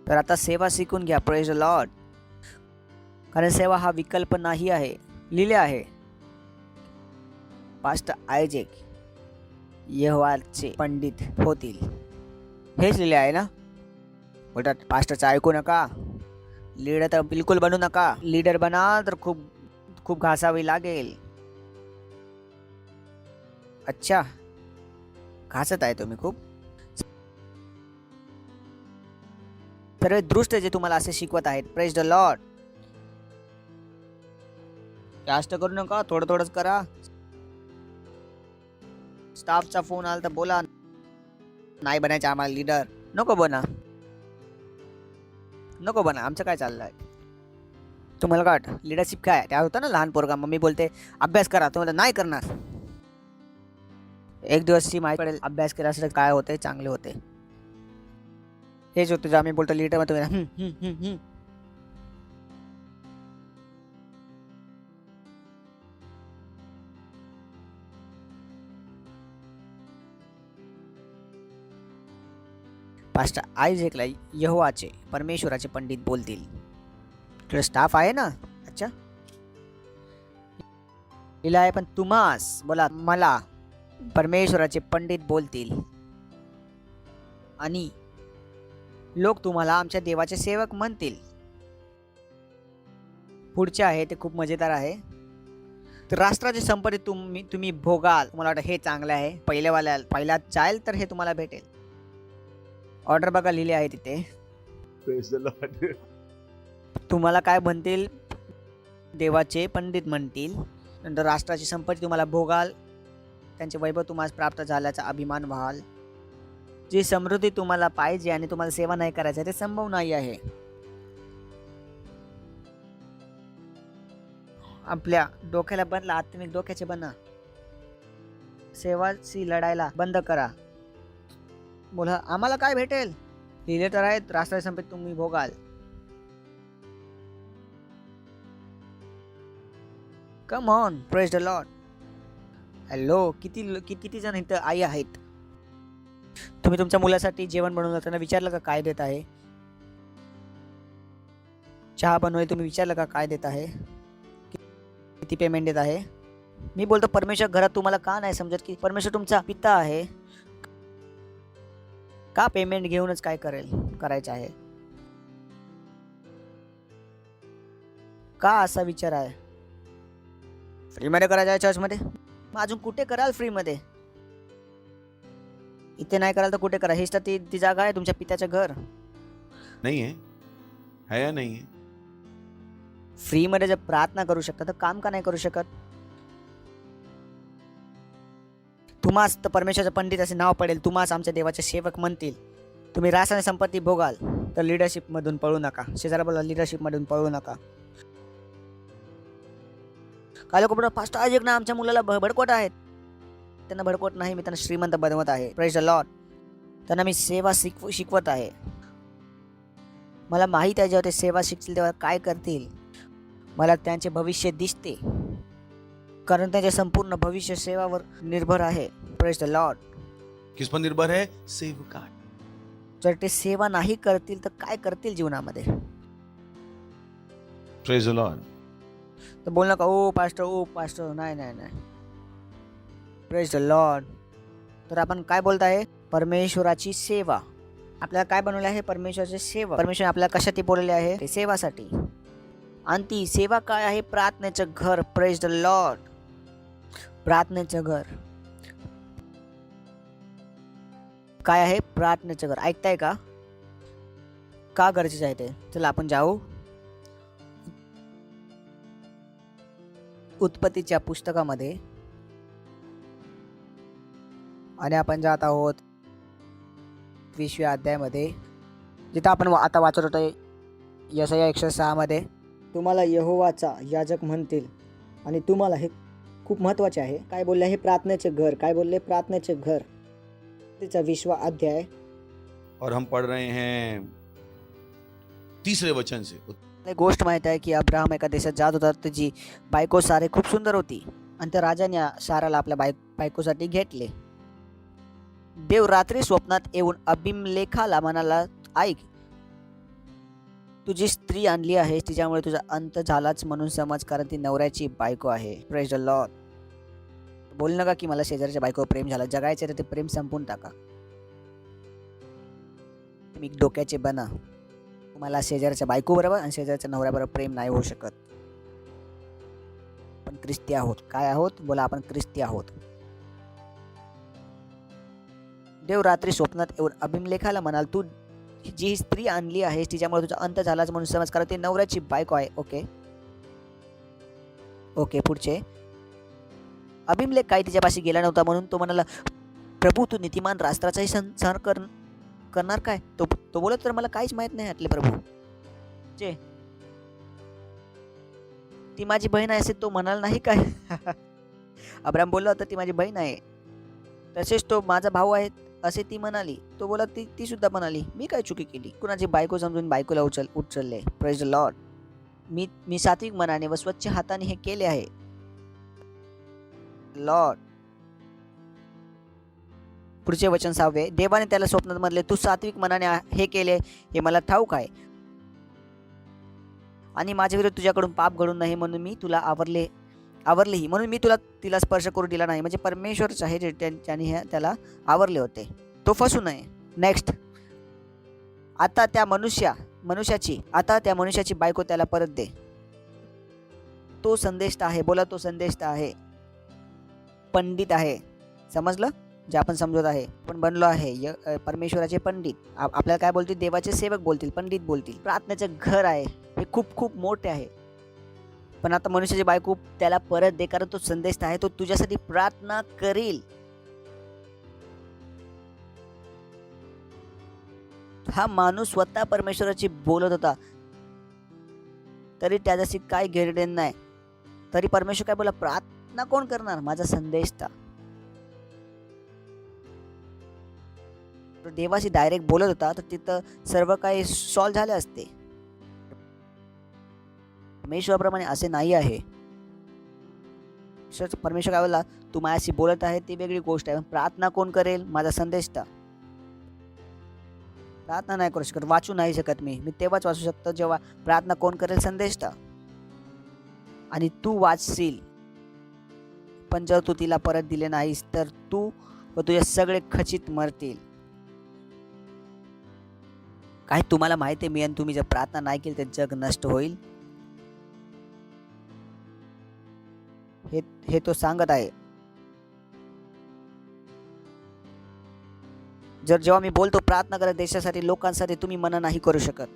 तर आता सेवा शिकून घ्या. Praise the Lord. कारण सेवा हा विकल्प नाही आहे. लिहिले आहे पास्टर आयजेक यहोवाचे पंडित होतील. हेच लिहिले आहे ना? बोलतात पास्टरचं ऐकू नका, लीडर तर बिलकुल बनू नका. लीडर बना तर खूप घासावी लागेल. अच्छा, घासत आहे तुम्ही खूप. सर्व दृष्ट जे तुम्हाला असे शिकवत आहेत. Praise the Lord. जास्त करू नका, थोडंच करा. स्टाफचा फोन आला तर बोला नाही बनायचं आम्हाला लीडर. नको बना. आमचं काय चाललंय? तुम्हाला काय वाटतं लिडरशिप काय? त्या होतं ना लहान पोरगा, मम्मी बोलते अभ्यास करा, तुम्हाला नाही करणार. एक दिवस ती माहिती पडेल अभ्यास केला असेल काय होते, चांगले होते. हेच होतं जे आम्ही बोलतो लीडर मध्ये तुम्ही पास्टर आयझेकला यहोवाचे परमेश्वराचे पंडित बोलतील. तुला स्टाफ आहे ना? अच्छा, लिहिलं आहे पण तुमास. बोला मला परमेश्वराचे पंडित बोलतील आणि लोक तुम्हाला आमच्या देवाचे सेवक म्हणतील. पुढचे आहे ते खूप मजेदार आहे. तर राष्ट्राची संपत्ती तुम्ही भोगाल. तुम्हाला वाटतं हे चांगलं आहे, पहिला जाईल तर हे तुम्हाला भेटेल. ऑर्डर बघा लिहिले आहे तिथे. तुम्हाला काय म्हणतील? देवाचे पंडित म्हणतील. नंतर राष्ट्राची संपत्ती तुम्हाला भोगाल, त्यांचे वैभव तुम्हाला प्राप्त झाल्याचा अभिमान व्हाल. जी समृद्धी तुम्हाला पाहिजे आणि तुम्हाला सेवा नाही करायचं ते संभव नाही आहे. आपल्या डोक्याला बनला, आत्मिक डोक्याचे बना. सेवाची लढायला बंद करा. बोला आम्हाला काय भेटेल? लिहिले तर आहेत राष्ट्राची संपत्ती तुम्ही भोगाल. Come on. Praise the Lord. Hello, किती जण इथं आई आहेत? तुम्ही तुमच्या मुलासाठी जेवण बनवलं, त्यांना विचारलं का काय देत आहे? चहा बनवले, तुम्ही विचारलं का काय देत आहे, किती पेमेंट देत आहे? मी बोलतो परमेश्वर घरात तुम्हाला का नाही समजत की परमेश्वर तुमचा पिता आहे? का पेमेंट घेऊनच काय करायचं आहे? का असा विचार आहे? फ्रीमध्ये करायचं आहे चर्चमध्ये, मग अजून कुठे कराल फ्रीमध्ये? इथे नाही कराल तर कुठे करा? हीच तर ती जागा आहे तुमच्या पित्याचं घर. नहीं है या नहीं है? फ्रीमध्ये जर प्रार्थना करू शकता तर काम का नाही करू शकत? तुम्हास तर परमेश्वराचे पंडित असे नाव पडेल, तुम्हास आमच्या देवाचे सेवक म्हणतील. तुम्ही रासायन संपत्ती भोगाल तर लिडरशिप मधून पळू नका. शेजारा बोला लिडरशिप मधून पळू नका. काय लोक म्हणतात पास्टर आयझॅक ना आमच्या मुलाला भडकवत आहेत. त्यांना भडकवत नाही, मी त्यांना श्रीमंत बनवत आहे. Praise the Lord. त्यांना मी सेवा शिकवत आहे. मला माहीत आहे जेव्हा ते सेवा शिकतील तेव्हा काय करतील. मला त्यांचे भविष्य दिसते, कारण त्यांचे संपूर्ण भविष्य सेवावर निर्भर आहे. Praise the Lord. किस पर निर्भर है? सेवकाई. जर ते सेवा नाही करतील तर काय करतील जीवनामध्ये. Praise the Lord. तर बोल नका ओ पास्टर नाही नाही नाही. Praise the Lord. तर आपण काय बोलत आहे? परमेश्वराची सेवा. आपल्याला काय बनवले आहे? परमेश्वराची सेवा. परमेश्वर आपल्याला कशासाठी बोलले आहे? ते सेवासाठी. आणि ती सेवा काय आहे? प्रार्थनेचं घर. Praise the Lord. प्रार्थनेचं घर काय आहे? प्रार्थनेचं घर. ऐकताय का? का गरजेचं आहे ते? चला आपण जाऊ उत्पत्तीच्या पुस्तकामध्ये आणि आपण जात आहोत 20व्या अध्यायामध्ये, जिथं आपण आता वाचत होतो यशाया 106 मध्ये. तुम्हाला यहोवाचा याजक म्हणतील. आणि तुम्हाला हे खूप महत्त्वाचे आहे. काय बोलले? हे प्रार्थनेचे घर. काय बोलले? प्रार्थनेचे घर. त्याचा 20वां अध्याय. और हम पढ़ रहे हैं 3रे वचन से. एक गोष्ट माहीत आहे की अब्राहम एका देशात जात होता. त्याची बायको सारे खूप सुंदर होती आणि त्या राजाने साराला आपल्या बायकोसाठी घेतले. देव रात्री स्वप्नात येऊन अबिमलेखाला म्हणाला, ऐक, तुझी स्त्री आणली आहे, तिच्यामुळे तुझा अंत झालाच म्हणून समज, कारण ती नवऱ्याची बायको आहे. Praise the Lord. बोल नका की मला शेजारच्या बायको प्रेम झालं. जगायचं तर ते प्रेम संपून टाका. तुम्ही डोक्याचे बना. तुम्हाला शेजारच्या बायको बरोबर आणि शेजारच्या नवऱ्याबरोबर प्रेम नाही होऊ शकत. आपण ख्रिस्ती आहोत. काय आहोत? बोला, आपण ख्रिस्ती आहोत. देव रात्री स्वप्नात येऊन अभिमलेखाला म्हणाल, तू जी स्त्री आणली आहेस तिच्यामुळे तुझा अंत झालाच म्हणून समज, कारण ती नवऱ्याची बायको आहे. ओके पुढचे. अभिमलेख काही तिच्यापाशी गेला नव्हता म्हणून तो म्हणाला, प्रभू तू नीतिमान राष्ट्राचाही संहार करणार काय? तो बोलत, तर मला काहीच माहित नाही यातले प्रभू. ती माझी बहीण आहे असे तो म्हणाल नाही काय? अब्राहम बोलला होता ती माझी बहीण आहे. तसेच तो माझा भाऊ आहे असे ती म्हणाली. तो बोला ती सुद्धा म्हणाली, मी काय चुकी केली? कुणाची बायको समजून बायकोला उचलले. Praise the Lord. मी सात्विक मनाने व स्वच्छ हाताने हे केले आहे. लॉर्ड. पुढचे वचन 6. देवाने त्याला स्वप्नात म्हणले, तू सात्विक मनाने हे केले हे मला ठाऊक आहे, आणि माझ्या विरुद्ध तुझ्याकडून पाप घडून नाही म्हणून मी तुला आवरलेही, म्हणून मी तिला स्पर्श करू दिला नाही. म्हणजे परमेश्वरच आहे ज्याने त्याला आवरले होते. तो फसू नये. नेक्स्ट. आता त्या मनुष्याची बायको त्याला परत दे. तो संदेष्टा आहे. बोला, तो संदेष्टा आहे. पंडित आहे. समजलं? जे आपण समजत आहे, पण बनलो आहे परमेश्वराचे पंडित. आपल्याला काय बोलतील? देवाचे सेवक बोलतील, पंडित बोलतील. प्रार्थनेचं घर आहे. हे खूप खूप मोठे आहे. पण आता मनुष्याची बायको त्याला परत दे, कारण तो संदेश आहे. तो तुझ्यासाठी प्रार्थना करील. हा माणूस स्वतः परमेश्वराची बोलत होता, तरी त्याच्याशी काय घेणं नाही. तरी परमेश्वर काय बोला? प्रार्थना कोण करणार? माझा संदेश. देवाशी डायरेक्ट बोलत होता तर तिथं सर्व काही सॉल्व्ह झाले असते. परमेश्वराप्रमाणे असे नाही आहे. परमेश्वर काय बोलला? तू माझ्याशी बोलत आहे ती वेगळी गोष्ट आहे, प्रार्थना कोण करेल? माझा संदेश. प्रार्थना नाही करू शकत, वाचू नाही शकत. मी तेव्हाच वाचू शकतो जेव्हा प्रार्थना कोण करेल? संदेश. आणि तू वाचशील, पण जर तू तिला परत दिले नाहीस तर तू व तुझे सगळे खचित मरतील. काय तुम्हाला माहिती आहे, मी आणि तुम्ही जर प्रार्थना नाही केली तर जग नष्ट होईल. हे तो सांगत आहे. जेव्हा मी बोलतो प्रार्थना करा देशासाठी, लोकांसाठी, तुम्ही मना नाही करू शकत.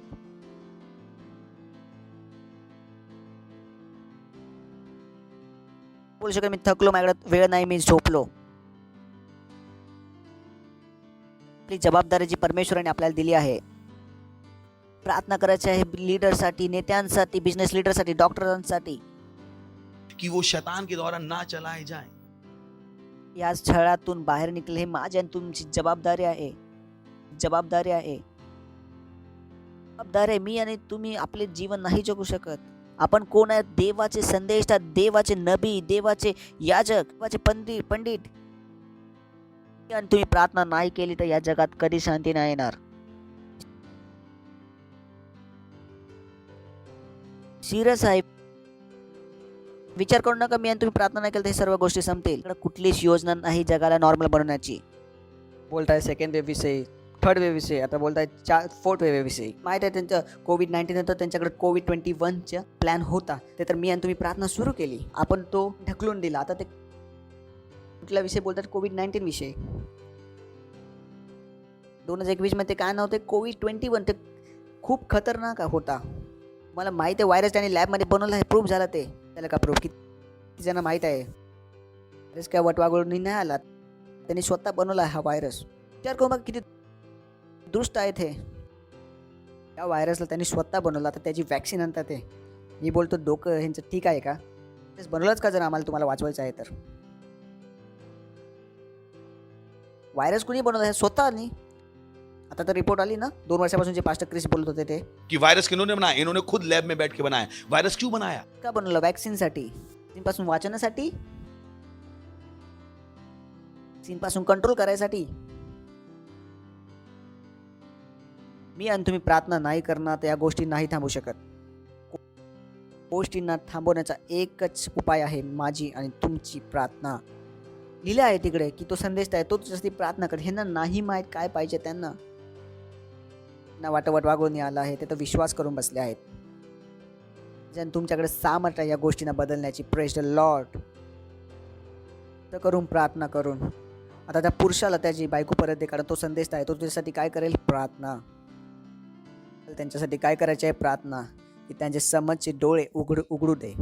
बोलू शकत मी थकलो, माझ्याकडे वेळ नाही, मी झोपलो. आपली जबाबदारी जी परमेश्वराने आपल्याला दिली आहे, प्रार्थना करायची आहे लीडरसाठी, नेत्यांसाठी, बिझनेस लीडरसाठी, डॉक्टरांसाठी. कि वो शैतान के द्वारा ना चलाए जाएं। या छळातून बाहेर निघणे हे माझी आणि तुमची जबाबदारी आहे. जबाबदारी आहे. जबाबदारी आहे. मी आणि तुम्ही आपले जीवन नाही जगू शकत. आपण कोण आहे? देवाचे संदेष्टा, देवाचे नबी, देवाचे याजक, देवाचे पंडित. आणि तुम्ही प्रार्थना नाही केली तर या जगात कधी शांती नाही येणार. सिरियस आहे. विचार करू नका मी आणि तुम्ही प्रार्थना नाही केली तर हे सर्व गोष्टी संपतील. कुठलीच योजना नाही जगाला नॉर्मल बनवण्याची. बोलताय सेकंड वेव्ह विषयी, थर्ड वेव्ह विषयी, आता बोलताय फोर्थ वेव्ह विषयी. माहीत आहे त्यांचं कोविड-19 नंतर त्यांच्याकडे कोविड-21चा प्लॅन होता. ते तर मी आणि तुम्ही प्रार्थना सुरू केली, आपण तो ढकलून दिला. आता ते कुठल्या विषयी बोलतात? कोविड-19 विषयी. 2021 मध्ये काय नव्हते? कोविड-21. ते खूप खतरनाक होता. मला माहिती आहे व्हायरस त्यांनी लॅबमध्ये बनवला आहे. प्रूफ झाला ते. त्याला का प्रूफ? किती जण माहीत आहे? व्हायरस काय वटवागळून नाही आला, त्यांनी स्वतः बनवला हा व्हायरस. विचार करू मग किती दुष्ट आहे ते. त्या व्हायरसला त्यांनी स्वतः बनवला. आता त्याची वॅक्सिन आणतात ते. मी बोलतो डोकं ह्यांचं ठीक आहे का? तेच बनवलंच का जर आम्हाला तुम्हाला वाचवायचं आहे तर? व्हायरस कुणी बनवला आहे? स्वतः नाही. आता तर रिपोर्ट आली ना 2 वर्षापासून जे पास्टर क्रिस बोलत होते ते, कि वायरस किन्होंने बनाया? इन्होंने खुद लैब में बैठ के बनाया। वायरस क्यों बनाया? का बनवलं? वॅक्सिनसाठी, पासून वाचवण्यासाठी, पासून कंट्रोल करायसाठी. मी आणि तुम्ही प्रार्थना नाही करणार तर या गोष्टी नाही थांबू शकत. गोष्टींना थांबवण्याचा एकच उपाय आहे, माझी आणि तुमची प्रार्थना. लिहिलं आहे तिकडे की तो संदेश आहे, तो तुझ्यासाठी प्रार्थना कर. ह्यांना नाही माहीत काय पाहिजे त्यांना. ना वाटवट वागवून आला आहे, ते तर विश्वास करून बसले आहेत. जर तुमच्याकडे सामर्थ्य या गोष्टींना बदलण्याची, प्रेज द लॉर्ड, तर करून प्रार्थना करून. आता त्या पुरुषाला त्याची बायको परत दे, कारण तो संदेश आहे, तो तुझ्यासाठी काय करेल? प्रार्थना. त्यांच्यासाठी काय करायचे आहे? प्रार्थना. की त्यांचे समजचे डोळे उघडू दे,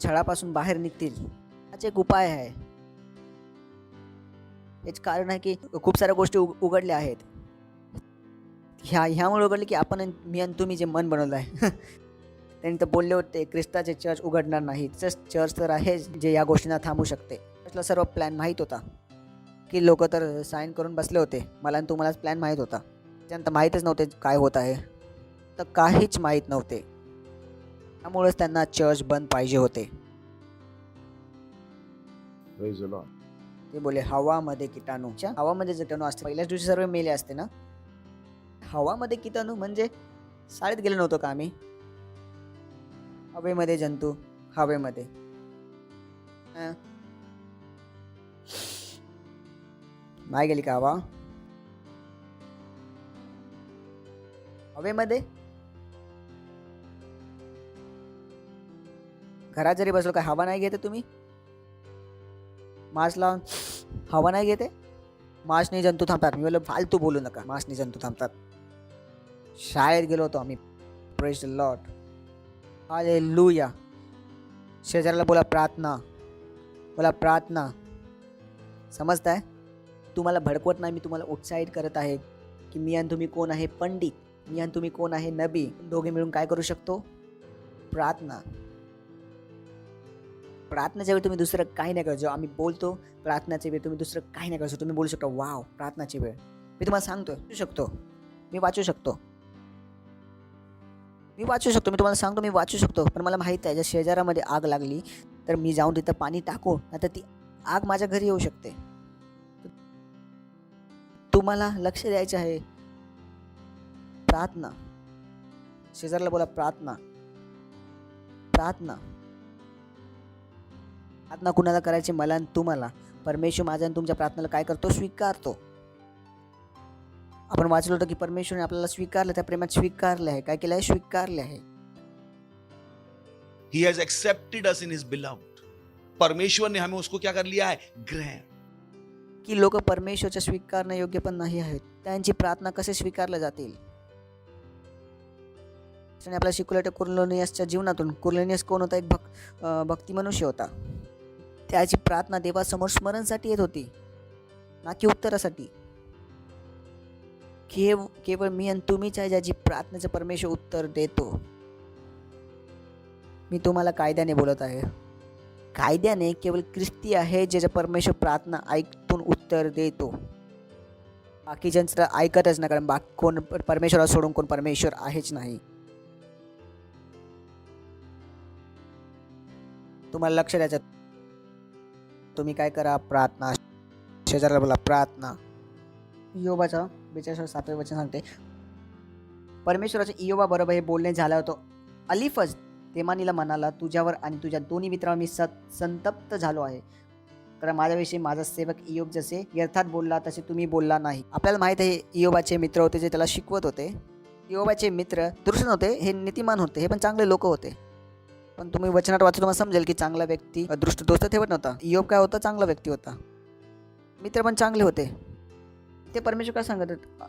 छळापासून बाहेर निघतील. हाच एक उपाय आहे. हेच कारण आहे की खूप साऱ्या गोष्टी उघडल्या आहेत. ह्यामुळे उघडले की आपण, मी आणि तुम्ही जे मन बनवलं आहे. त्यांनी तर बोलले होते ख्रिस्ताचे चर्च उघडणार नाही. चर्च तर आहे जे या गोष्टींना थांबू शकते. चर्चला सर्व प्लॅन माहीत होता की लोक तर साईन करून बसले होते. मला आणि तुम्हालाच प्लॅन माहीत होता. त्यांना माहीतच नव्हते काय होत आहे, तर काहीच माहीत नव्हते. त्यामुळेच त्यांना चर्च बंद पाहिजे होते. Praise the Lord. ते बोले हवामध्ये किटाणू. हवामध्ये किटाणू असते. पहिल्याच दिवशी सर्व मेले असते ना. हवामध्ये किटाणू म्हणजे शाळेत गेलो नव्हतो का आम्ही? हवेमध्ये जंतू, हवेमध्ये. नाही गेली का हवा? हवेमध्ये. घरात जरी बसलो काय हवा नाही घेते तुम्ही? मास्क लावून हवा नाही घेते? मास्कने जंतू थांबतात. मी बोललो फालतू बोलू नका, मास्कने जंतू थांबतात. शाळेत गेलो होतो आम्ही. प्रेज द लॉर्ड, हालेलुया. शेजाऱ्याला बोला प्रार्थना, बोला प्रार्थना. समजताय? तुम्हाला भडकवत नाही, मी तुम्हाला उत्साहित करत आहे की मी आणि तुम्ही कोण आहे? पंडित. मी आणि तुम्ही कोण आहे? नबी. दोघे मिळून काय करू शकतो? प्रार्थना. प्रार्थनाच्या वेळी तुम्ही दुसरं काही नाही करायचं. आम्ही बोलतो प्रार्थनाच्या वेळी तुम्ही दुसरं काही नाही करायचं. तुम्ही बोलू शकता वाव प्रार्थनाची वेळ. मी तुम्हाला सांगतो मी वाचू शकतो. मी तुम्हाला सांगतो मी वाचू शकतो. पण मला माहीत आहे जर शेजारामध्ये आग लागली तर मी जाऊन तिथं पाणी टाकू, नाहीतर ती आग माझ्या घरी येऊ शकते. तुम्हाला लक्ष द्यायचं आहे. प्रार्थना. शेजारला बोला प्रार्थना. प्रार्थना. प्रार्थना कुणाला करायची? मला आणि तुम्हाला. परमेश्वर माझ्या आणि तुमच्या प्रार्थनेला काय करतो? स्वीकारतो. आपण वाचलो होतं की परमेश्वरने आपल्याला स्वीकारलं, त्या प्रेमात स्वीकारले आहे. काय केलं आहे? स्वीकारले आहे. He has accepted us in his beloved. परमेश्वर ने हमें उसको क्या कर लिया है? ग्रहण. की लोक परमेश्वरच्या स्वीकारणे योग्य पण नाही आहेत. त्यांची प्रार्थना कसे स्वीकारल्या जातील? आपल्याला शिकवलं होतं कुर्नेलियसच्या जीवनातून. कुर्नेलियस कोण होता? एक भक्ती मनुष्य होता. त्याची प्रार्थना देवासमोर स्मरणसाठी येत होती, ना की उत्तरासाठी. केवळ मी आणि तुम्हीच आहे ज्याची प्रार्थनेचं परमेश्वर उत्तर देतो. मी तुम्हाला कायद्याने बोलत आहे. कायद्याने केवळ ख्रिस्ती आहे ज्याच्या परमेश्वर प्रार्थना ऐकून उत्तर देतो. बाकीच्यांचं तर ऐकतच नाही, कारण बाकी कोण परमेश्वराला सोडून कोण परमेश्वर आहेच नाही. तुम्हाला लक्ष द्यायचं, तुम्ही काय करा, प्रार्थना. शेजाऱ्याला बोला प्रार्थना. इयोबाचा 42 वचन सांगते, परमेश्वराच्या इयोबा बरोबर हे बोलणे झालं होतं. अलिफज तेमानीला म्हणाला, तुझ्यावर आणि तुझ्या दोन्ही मित्रांवर मी संतप्त झालो आहे, कारण माझ्याविषयी माझा सेवक इयोब जसे यथार्थ बोलला तसे तुम्ही बोलला नाही. आपल्याला माहीत आहे इयोबाचे मित्र होते जे त्याला शिकवत होते. इयोबाचे मित्र दुष्ट नव्हते, हे नीतिमान होते, हे पण चांगले लोक होते. पण तुम्ही वचनात वाचून तुम्हाला समजेल की चांगला व्यक्ती दृष्ट दोस्त ठेवत नव्हता. इयोब काय होता, चांगला व्यक्ती होता, मित्र पण चांगले होते. ते परमेश्वर काय सांगत होते,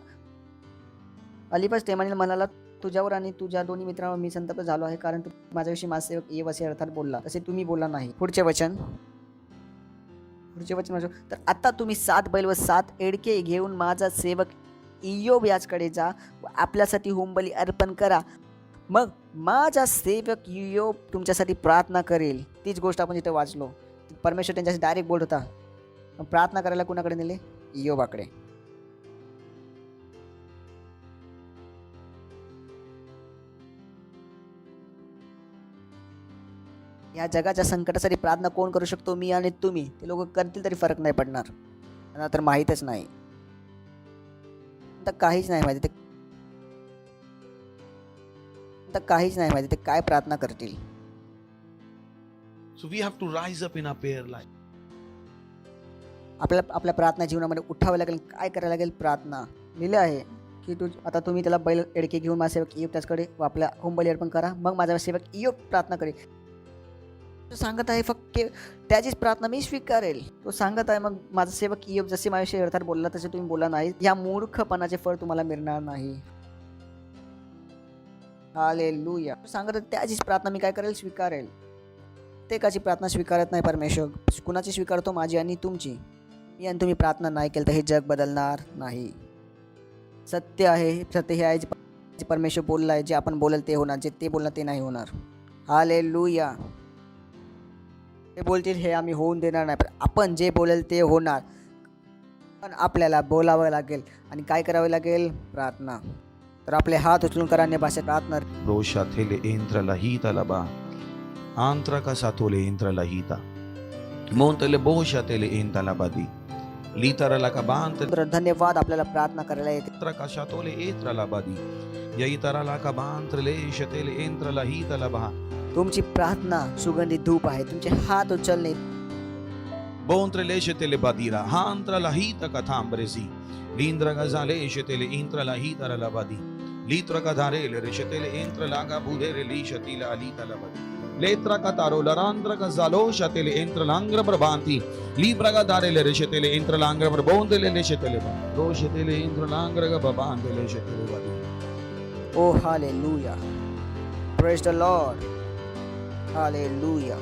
अलिफज तेमानीला म्हणाला, तुझ्यावर आणि तुझ्या दोन्ही मित्रांवर मी संतप्त झालो आहे, कारण तू माझ्याविषयी माझा सेवक इयोब असे अर्थात बोलला तसे तुम्ही बोलला नाही. पुढचे वचन तर आता तुम्ही 7 बैल व 7 एडके घेऊन माझा सेवक इयोब याचकडे जा व आपल्यासाठी होमबली अर्पण करा, मग माझा सेवक इयोब तुमच्यासाठी प्रार्थना करेल. तीच गोष्ट आपण इथे वाचलो. परमेश्वर त्यांच्याशी डायरेक्ट बोलत होता. प्रार्थना करायला कुणाकडे नेले, इयोबाकडे. या जगाच्या संकटासाठी प्रार्थना कोण करू शकतो, मी आणि तुम्ही. ते लोक करतील तरी फरक नाही पडणार, त्यांना तर माहीतच नाही, तर काहीच नाही माहिती ते काय प्रार्थना करतील. So we have to rise up in our prayer life. आपल्या प्रार्थना जीवनामध्ये उठावं लागेल. काय करायला लागेल, प्रार्थना. लिहिलं आहे की आता तुम्ही त्याला बैल एडके घेऊन माझा सेवक इयोब त्याचकडे व आपल्या होमबली अर्पण करा, मग माझा सेवक इयोब प्रार्थना करेल. तो सांगत आहे फक्त त्याचीच प्रार्थना मी स्वीकारेल. तो सांगत आहे, मग माझा सेवक इयोब जसे माझ्याविषयी अर्थात बोलला तसे तुम्ही बोलला नाही, या मूर्खपणाचे फळ तुम्हाला मिळणार नाही. हालेलुया. तो सांगत आहे त्याचीच प्रार्थना मी काय करेल, स्वीकारेल. प्रत्येकाची प्रार्थना स्वीकारत नाही परमेश्वर. कुणाची स्वीकारतो, माझी आणि तुमची. मी आणि तुम्ही प्रार्थना नाही केलं तर हे जग बदलणार नाही. सत्य आहे, सत्य हे आहे जे परमेश्वर बोलला आहे. जे आपण बोलल ते होणार, जे ते बोलणार ते नाही होणार. हालेलुया. ते बोलतील हे आम्ही होऊन देणार नाही, पण आपण जे बोलेल ते होणार. पण आपल्याला बोलावं लागेल आणि काय करावं लागेल, प्रार्थना. तर आपले हात उचलून कराने भाषेत प्रार्थना. Rosha tele entra la hita la ba. Antra ka satole entra la hita. Montele bosha tele entra la badi. Litara la kabant. धन्यवाद. आपल्याला प्रार्थना करायला येते. Antra ka satole entra la badi. Yaitara la kabant le shatele entra la hita la ba. तुमची प्रार्थना सुगंधित धूप आहे. तुमचे हात उचलणे. Bontre le shatele badira. Hantra la hita ka thambresi. Lindra ka zale shatele entra la hita la badi. Litra ka dhare le shatele entra la ga budere li shatila alita la badi. Letra ka taro larandra ka zalo shatele entra langra brabanti. Libra ka dhare le shatele entra langra brabondele le shatele ba. Ro shatele entra langra ka babandele shatele badi. Oh hallelujah. Praise the Lord. Hallelujah.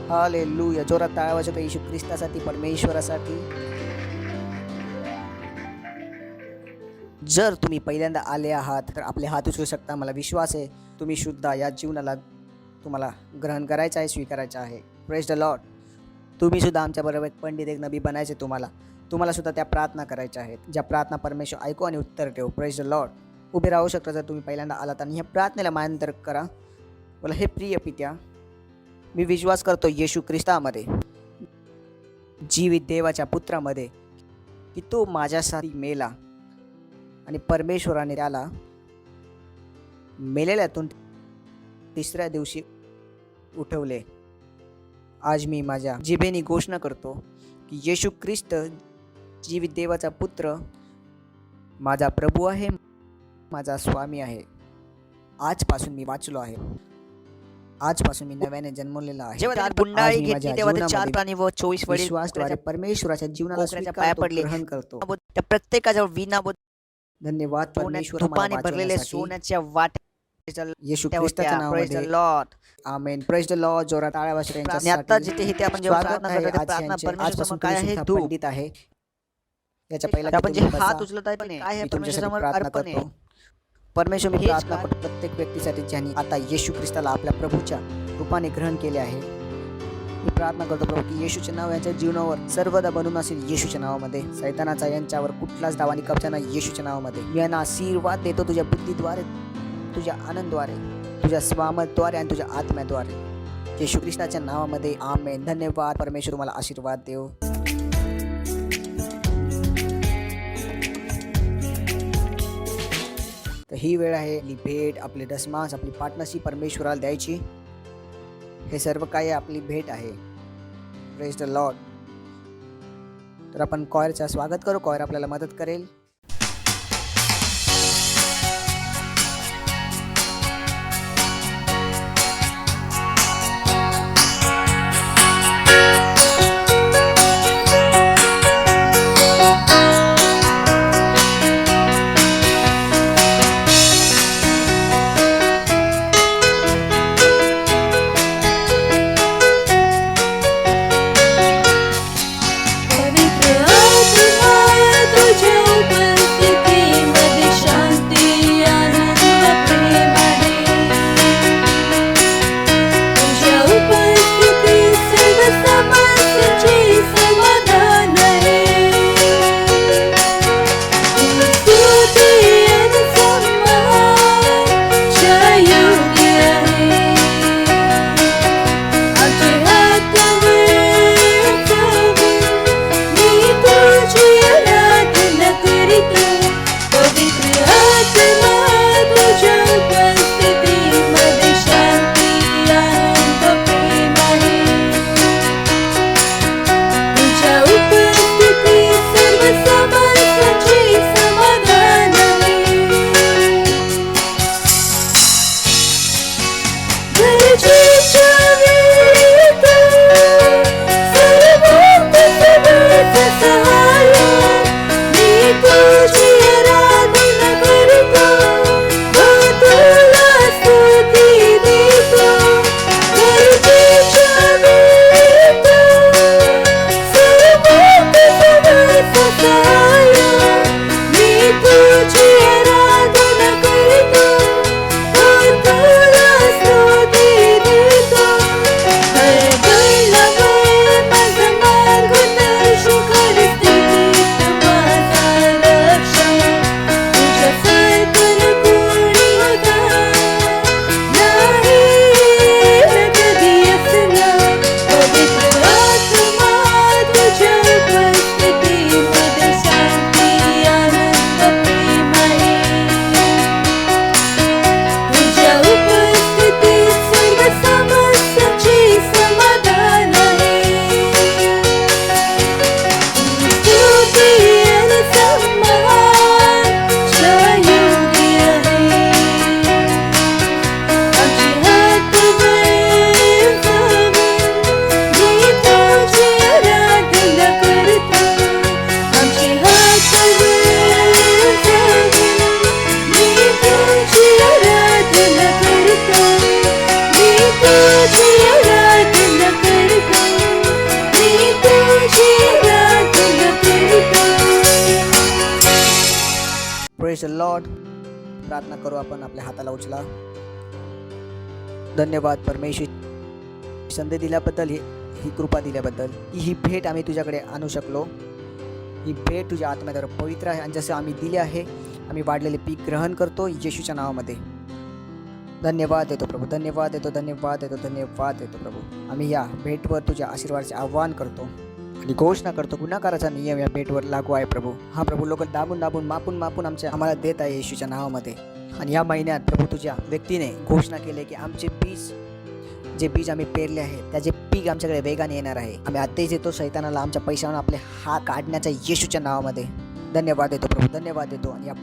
Hallelujah. जोरात टाळ्या वाजवता येशू ख्रिस्तासाठी, परमेश्वरासाठी. जर तुम्ही पहिल्यांदा आले आहात तर आपले हात उचलू शकता. मला विश्वास आहे तुम्ही शुद्ध या जीवनाला तुम्हाला ग्रहण करायचं आहे, स्वीकारायचं आहे. Praise the Lord. तुम्ही सुद्धा आमच्याबरोबर एक पंडित, एक नबी बनायचे. तुम्हाला सुद्धा त्या प्रार्थना करायच्या आहेत, ज्या प्रार्थना परमेश्वर ऐकू आणि उत्तर ठेवू. Praise the Lord. उभे राहू शकता जर तुम्ही पहिल्यांदा आलात आणि ह्या प्रार्थनेला मान्यतर करा. बोला, हे प्रिय पित्या, मी विश्वास करतो येशू ख्रिस्तामध्ये, जीवित देवाच्या पुत्रामध्ये, की तो माझ्यासाठी मेला आणि परमेश्वराने त्याला मेलेल्यातून तिसऱ्या दिवशी उठवले. आज मी माझ्या जिभेने घोषणा करतो की येशू ख्रिस्त जीवित देवाचा पुत्र माझा प्रभू आहे, माझा स्वामी आहे. आजपासून मी वाचलो आहे, आजपासून मी नव्याने जन्मलेला आहे. जेव्हा पुन्हाळी घेतली तेव्हा ते 4 प्राणी व 24 वडील विश्वासद्वारे परमेश्वराच्या जीवनाला पाया पडले, ग्रहण करतो. त्या प्रत्येकाच्या विना धन्यवाद परमेश्वर. तुपाने भरलेले सोन्याच्या वाट्या येशू ख्रिस्ताच्या नावामध्ये. Lord amen. Praise the Lord. जोरात टाळ्या वाजवा. आणि आता जिथे इथे आपण जेव्हा प्रार्थना करतो ते प्रार्थना परमेश्वरासमोर काय आहे, धूप पंडित आहे. याच्या पहिला आपण जे हात उचलत आहे काय आहे, परमेश्वरासमोर अर्पण आहे. परमेश्वर मी प्रार्थना करतो प्रत्येक व्यक्तीसाठी ज्यांनी आता येशू ख्रिस्ताला आपल्या प्रभूच्या रूपाने ग्रहण केले आहे. मी प्रार्थना करतो प्रभू की येशूचे नाव यांच्या जीवनावर सर्वदा बनून असेल येशूच्या नावामध्ये. सैतानाचा यांच्यावर कुठलाच दावा आणि कब्जा नाही येशूच्या नावामध्ये. मी यांना आशीर्वाद देतो तुझ्या बुद्धीद्वारे, तुझ्या आनंदद्वारे, तुझ्या स्वामद्वारे आणि तुझ्या आत्म्याद्वारे. येशू ख्रिस्ताच्या नावामध्ये आमेन. धन्यवाद. परमेश्वर तुम्हाला आशीर्वाद देव. तर ही वेळ आहे आपली भेट, आपली दशमास, आपली पार्टनरशिप परमेश्वराला द्यायची. हे सर्व काही आपली भेट आहे. Praise the Lord. तर आपण कॉयरचं स्वागत करू. कॉयर आपल्याला मदत करेल. Praise the Lord. प्रार्थना करू आपण. आपल्या हाताला उचला. धन्यवाद परमेश्वर संधी दिल्याबद्दल, ही कृपा दिल्याबद्दल. ही भेट आम्ही तुझ्याकडे आणू शकलो. ही भेट तुझ्या आत्म्याद्वारे पवित्र आहे आणि जसं आम्ही दिले आहे आम्ही वाढलेले पीक ग्रहण करतो येशूच्या नावामध्ये. धन्यवाद देतो प्रभू. धन्यवाद देतो. धन्यवाद देतो. धन्यवाद देतो प्रभू. आम्ही या भेटवर तुझ्या आशीर्वादाचे आव्हान करतो आणि घोषणा करतो गुन्हाकाराचा नियम या भेटवर लागू आहे प्रभू. हा प्रभू लोक दाबून दाबून मापून मापून आम्हाला देत आहे येशूच्या नावामध्ये. आणि या महिन्यात प्रभू तुझ्या व्यक्तीने घोषणा केली की आमचे जे बीज आम्ही पेरले आहे त्याचे पीक आमच्याकडे वेगाने येणार आहे. आम्ही आत्ताच येतो सैतानाला आमच्या पैशावर आपले हात काढण्याच्या येशूच्या नावामध्ये. धन्यवाद देतो प्रभू. धन्यवाद देतो. आणि या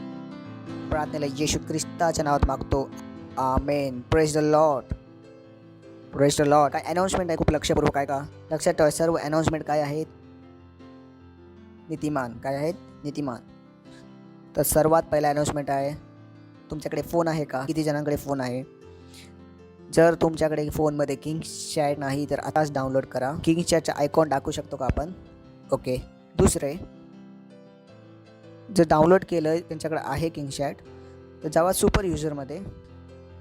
प्रार्थनेला येशू ख्रिस्ताच्या नावात मागतो. आमेन. Praise the Lord. Praise the Lord. काय अनाउन्समेंट आहे खूप लक्षपूर्वक आहे का? लक्षात ठेवा सर्व अनाउन्समेंट काय आहेत? नीतिमान. काय आहेत? नीतिमान. तर सर्वात पहिला अनाउन्समेंट आहे तुमच्याकडे फोन आहे का? किती जणांकडे फोन आहे? जर तुमच्याकडे फोनमध्ये किंग चॅट नाही तर आताच डाउनलोड करा. किंग चॅटचा आयकॉन टाकू शकतो का आपण? ओके. दुसरे, जर डाउनलोड केलं त्यांच्याकडे आहे किंग चॅट तर जावा सुपर युजरमध्ये.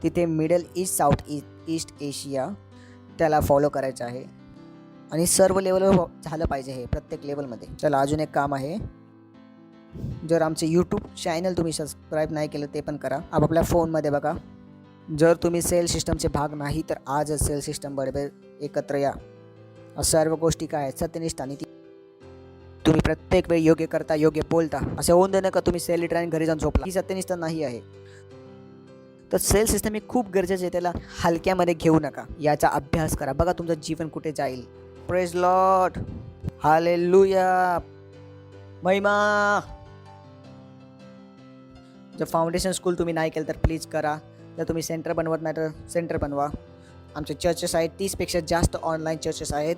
तिथे middle east south east Asia त्याला फॉलो करायचं आहे. आणि सर्व लेवलवर झालं पाहिजे हे, प्रत्येक लेवलमध्ये. चला अजून एक काम आहे. जर आमचे यूट्यूब चॅनल तुम्ही सबस्क्राईब नाही केलं ते पण करा आपापल्या फोनमध्ये. बघा, जर तुम्ही सेल सिस्टमचे भाग नाही तर आजच सेल सिस्टम बरोबर एकत्र या. सर्व गोष्टी काय आहेत, सत्यनिष्ठ आणि तुम्ही प्रत्येक वेळी योग्य करता, योग्य बोलता, असं होऊन दे नका तुम्ही सेल लिटर आणि घरी जाऊन झोपला. ही सत्यनिष्ठा नाही आहे. तर सेल सिस्टम हे खूप गरजेचं आहे, त्याला हलक्यामध्ये घेऊ नका. याचा अभ्यास करा, बघा तुमचं जीवन कुठे जाईल. प्रेज लॉर्ड, हालेलुया, महिमा. जर फाउंडेशन स्कूल तुम्ही नाही केलं तर प्लीज करा. जर तुम्ही सेंटर बनवत नाही तर सेंटर बनवा. आमचे चर्चेस आहेत, 30पेक्षा जास्त ऑनलाईन चर्चेस आहेत,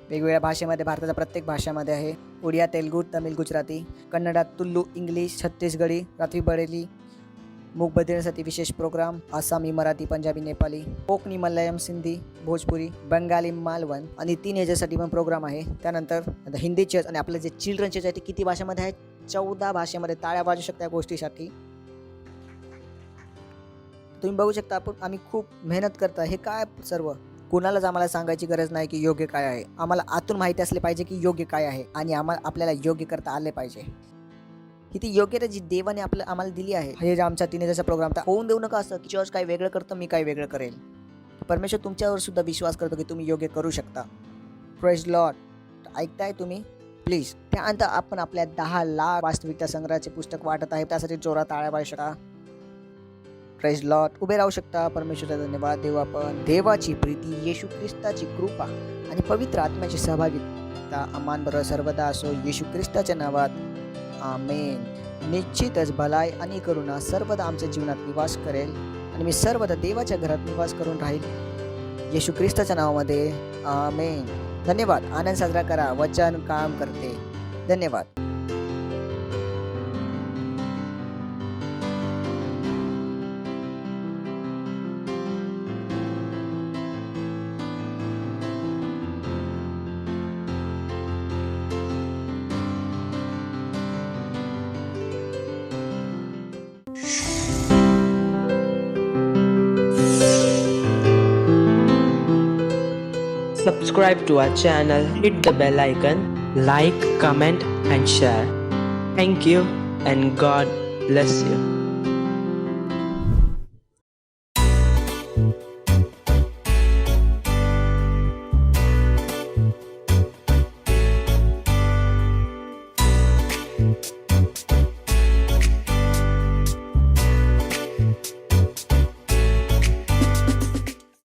वेगवेगळ्या भाषेमध्ये, भारताच्या प्रत्येक भाषेमध्ये आहे. उडिया, तेलुगू, तमिळ, गुजराती, कन्नडा, तुलू, इंग्लिश, छत्तीसगडी, रात्री बरेली, मूक बधिरांसाठी विशेष प्रोग्राम, आसामी, मराठी, पंजाबी, नेपाळी, कोकणी, मल्याळम, सिंधी, भोजपुरी, बंगाली, मालवण आणि टीनेजर्ससाठी पण प्रोग्राम आहे. त्यानंतर हिंदी चर्च आणि आपलं जे चिल्ड्रन चर्च आहे ते किती भाषेमध्ये आहे? 14 भाषेमध्ये. टाळ्या वाजू शकता या गोष्टीसाठी. तुम्ही बघू शकता आम्ही खूप मेहनत करता. हे काय सर्व कुणालाच आम्हाला सांगायची गरज नाही की योग्य काय आहे. आम्हाला आतून माहिती असले पाहिजे की योग्य काय आहे आणि आपल्याला योग्य करता आले पाहिजे. ही ती योग्यता जी देवाने आम्हाला दिली आहे. हे जे आमच्या टीनेजरचा प्रोग्राम तर होऊन देऊ नका असं की चर्च काय वेगळं करतं, मी काय वेगळं करेल. परमेश्वर तुमच्यावर सुद्धा विश्वास करतो की तुम्ही योग्य करू शकता. Praise Lord. ऐकताय तुम्ही? प्लीज. त्यानंतर आपण आपल्या 10 लाख वास्तविकता संग्रहाचे पुस्तक वाटत आहे, त्यासाठी जोरात टाळ्या वाजू शकता. Praise Lord. उभे राहू शकता. परमेश्वराचा धन्यवाद देऊ आपण. देवाची प्रीती, येशू ख्रिस्ताची कृपा आणि पवित्र आत्म्याची सहभागिता आम्हांबरोबर सर्वदा असो. येशू ख्रिस्ताच्या नावात, आमेन. निश्चितच भलाई आणि करुणा सर्वदा आमच्या जीवनात निवास करेल आणि मी सर्वदा देवाच्या घरात निवास करून राहील. येशू ख्रिस्ताच्या नावामध्ये, आमेन. धन्यवाद. आनंद साजरा करा. वचन काम करते. धन्यवाद. Subscribe to our channel, hit the bell icon, like, comment and share. Thank you and God bless you.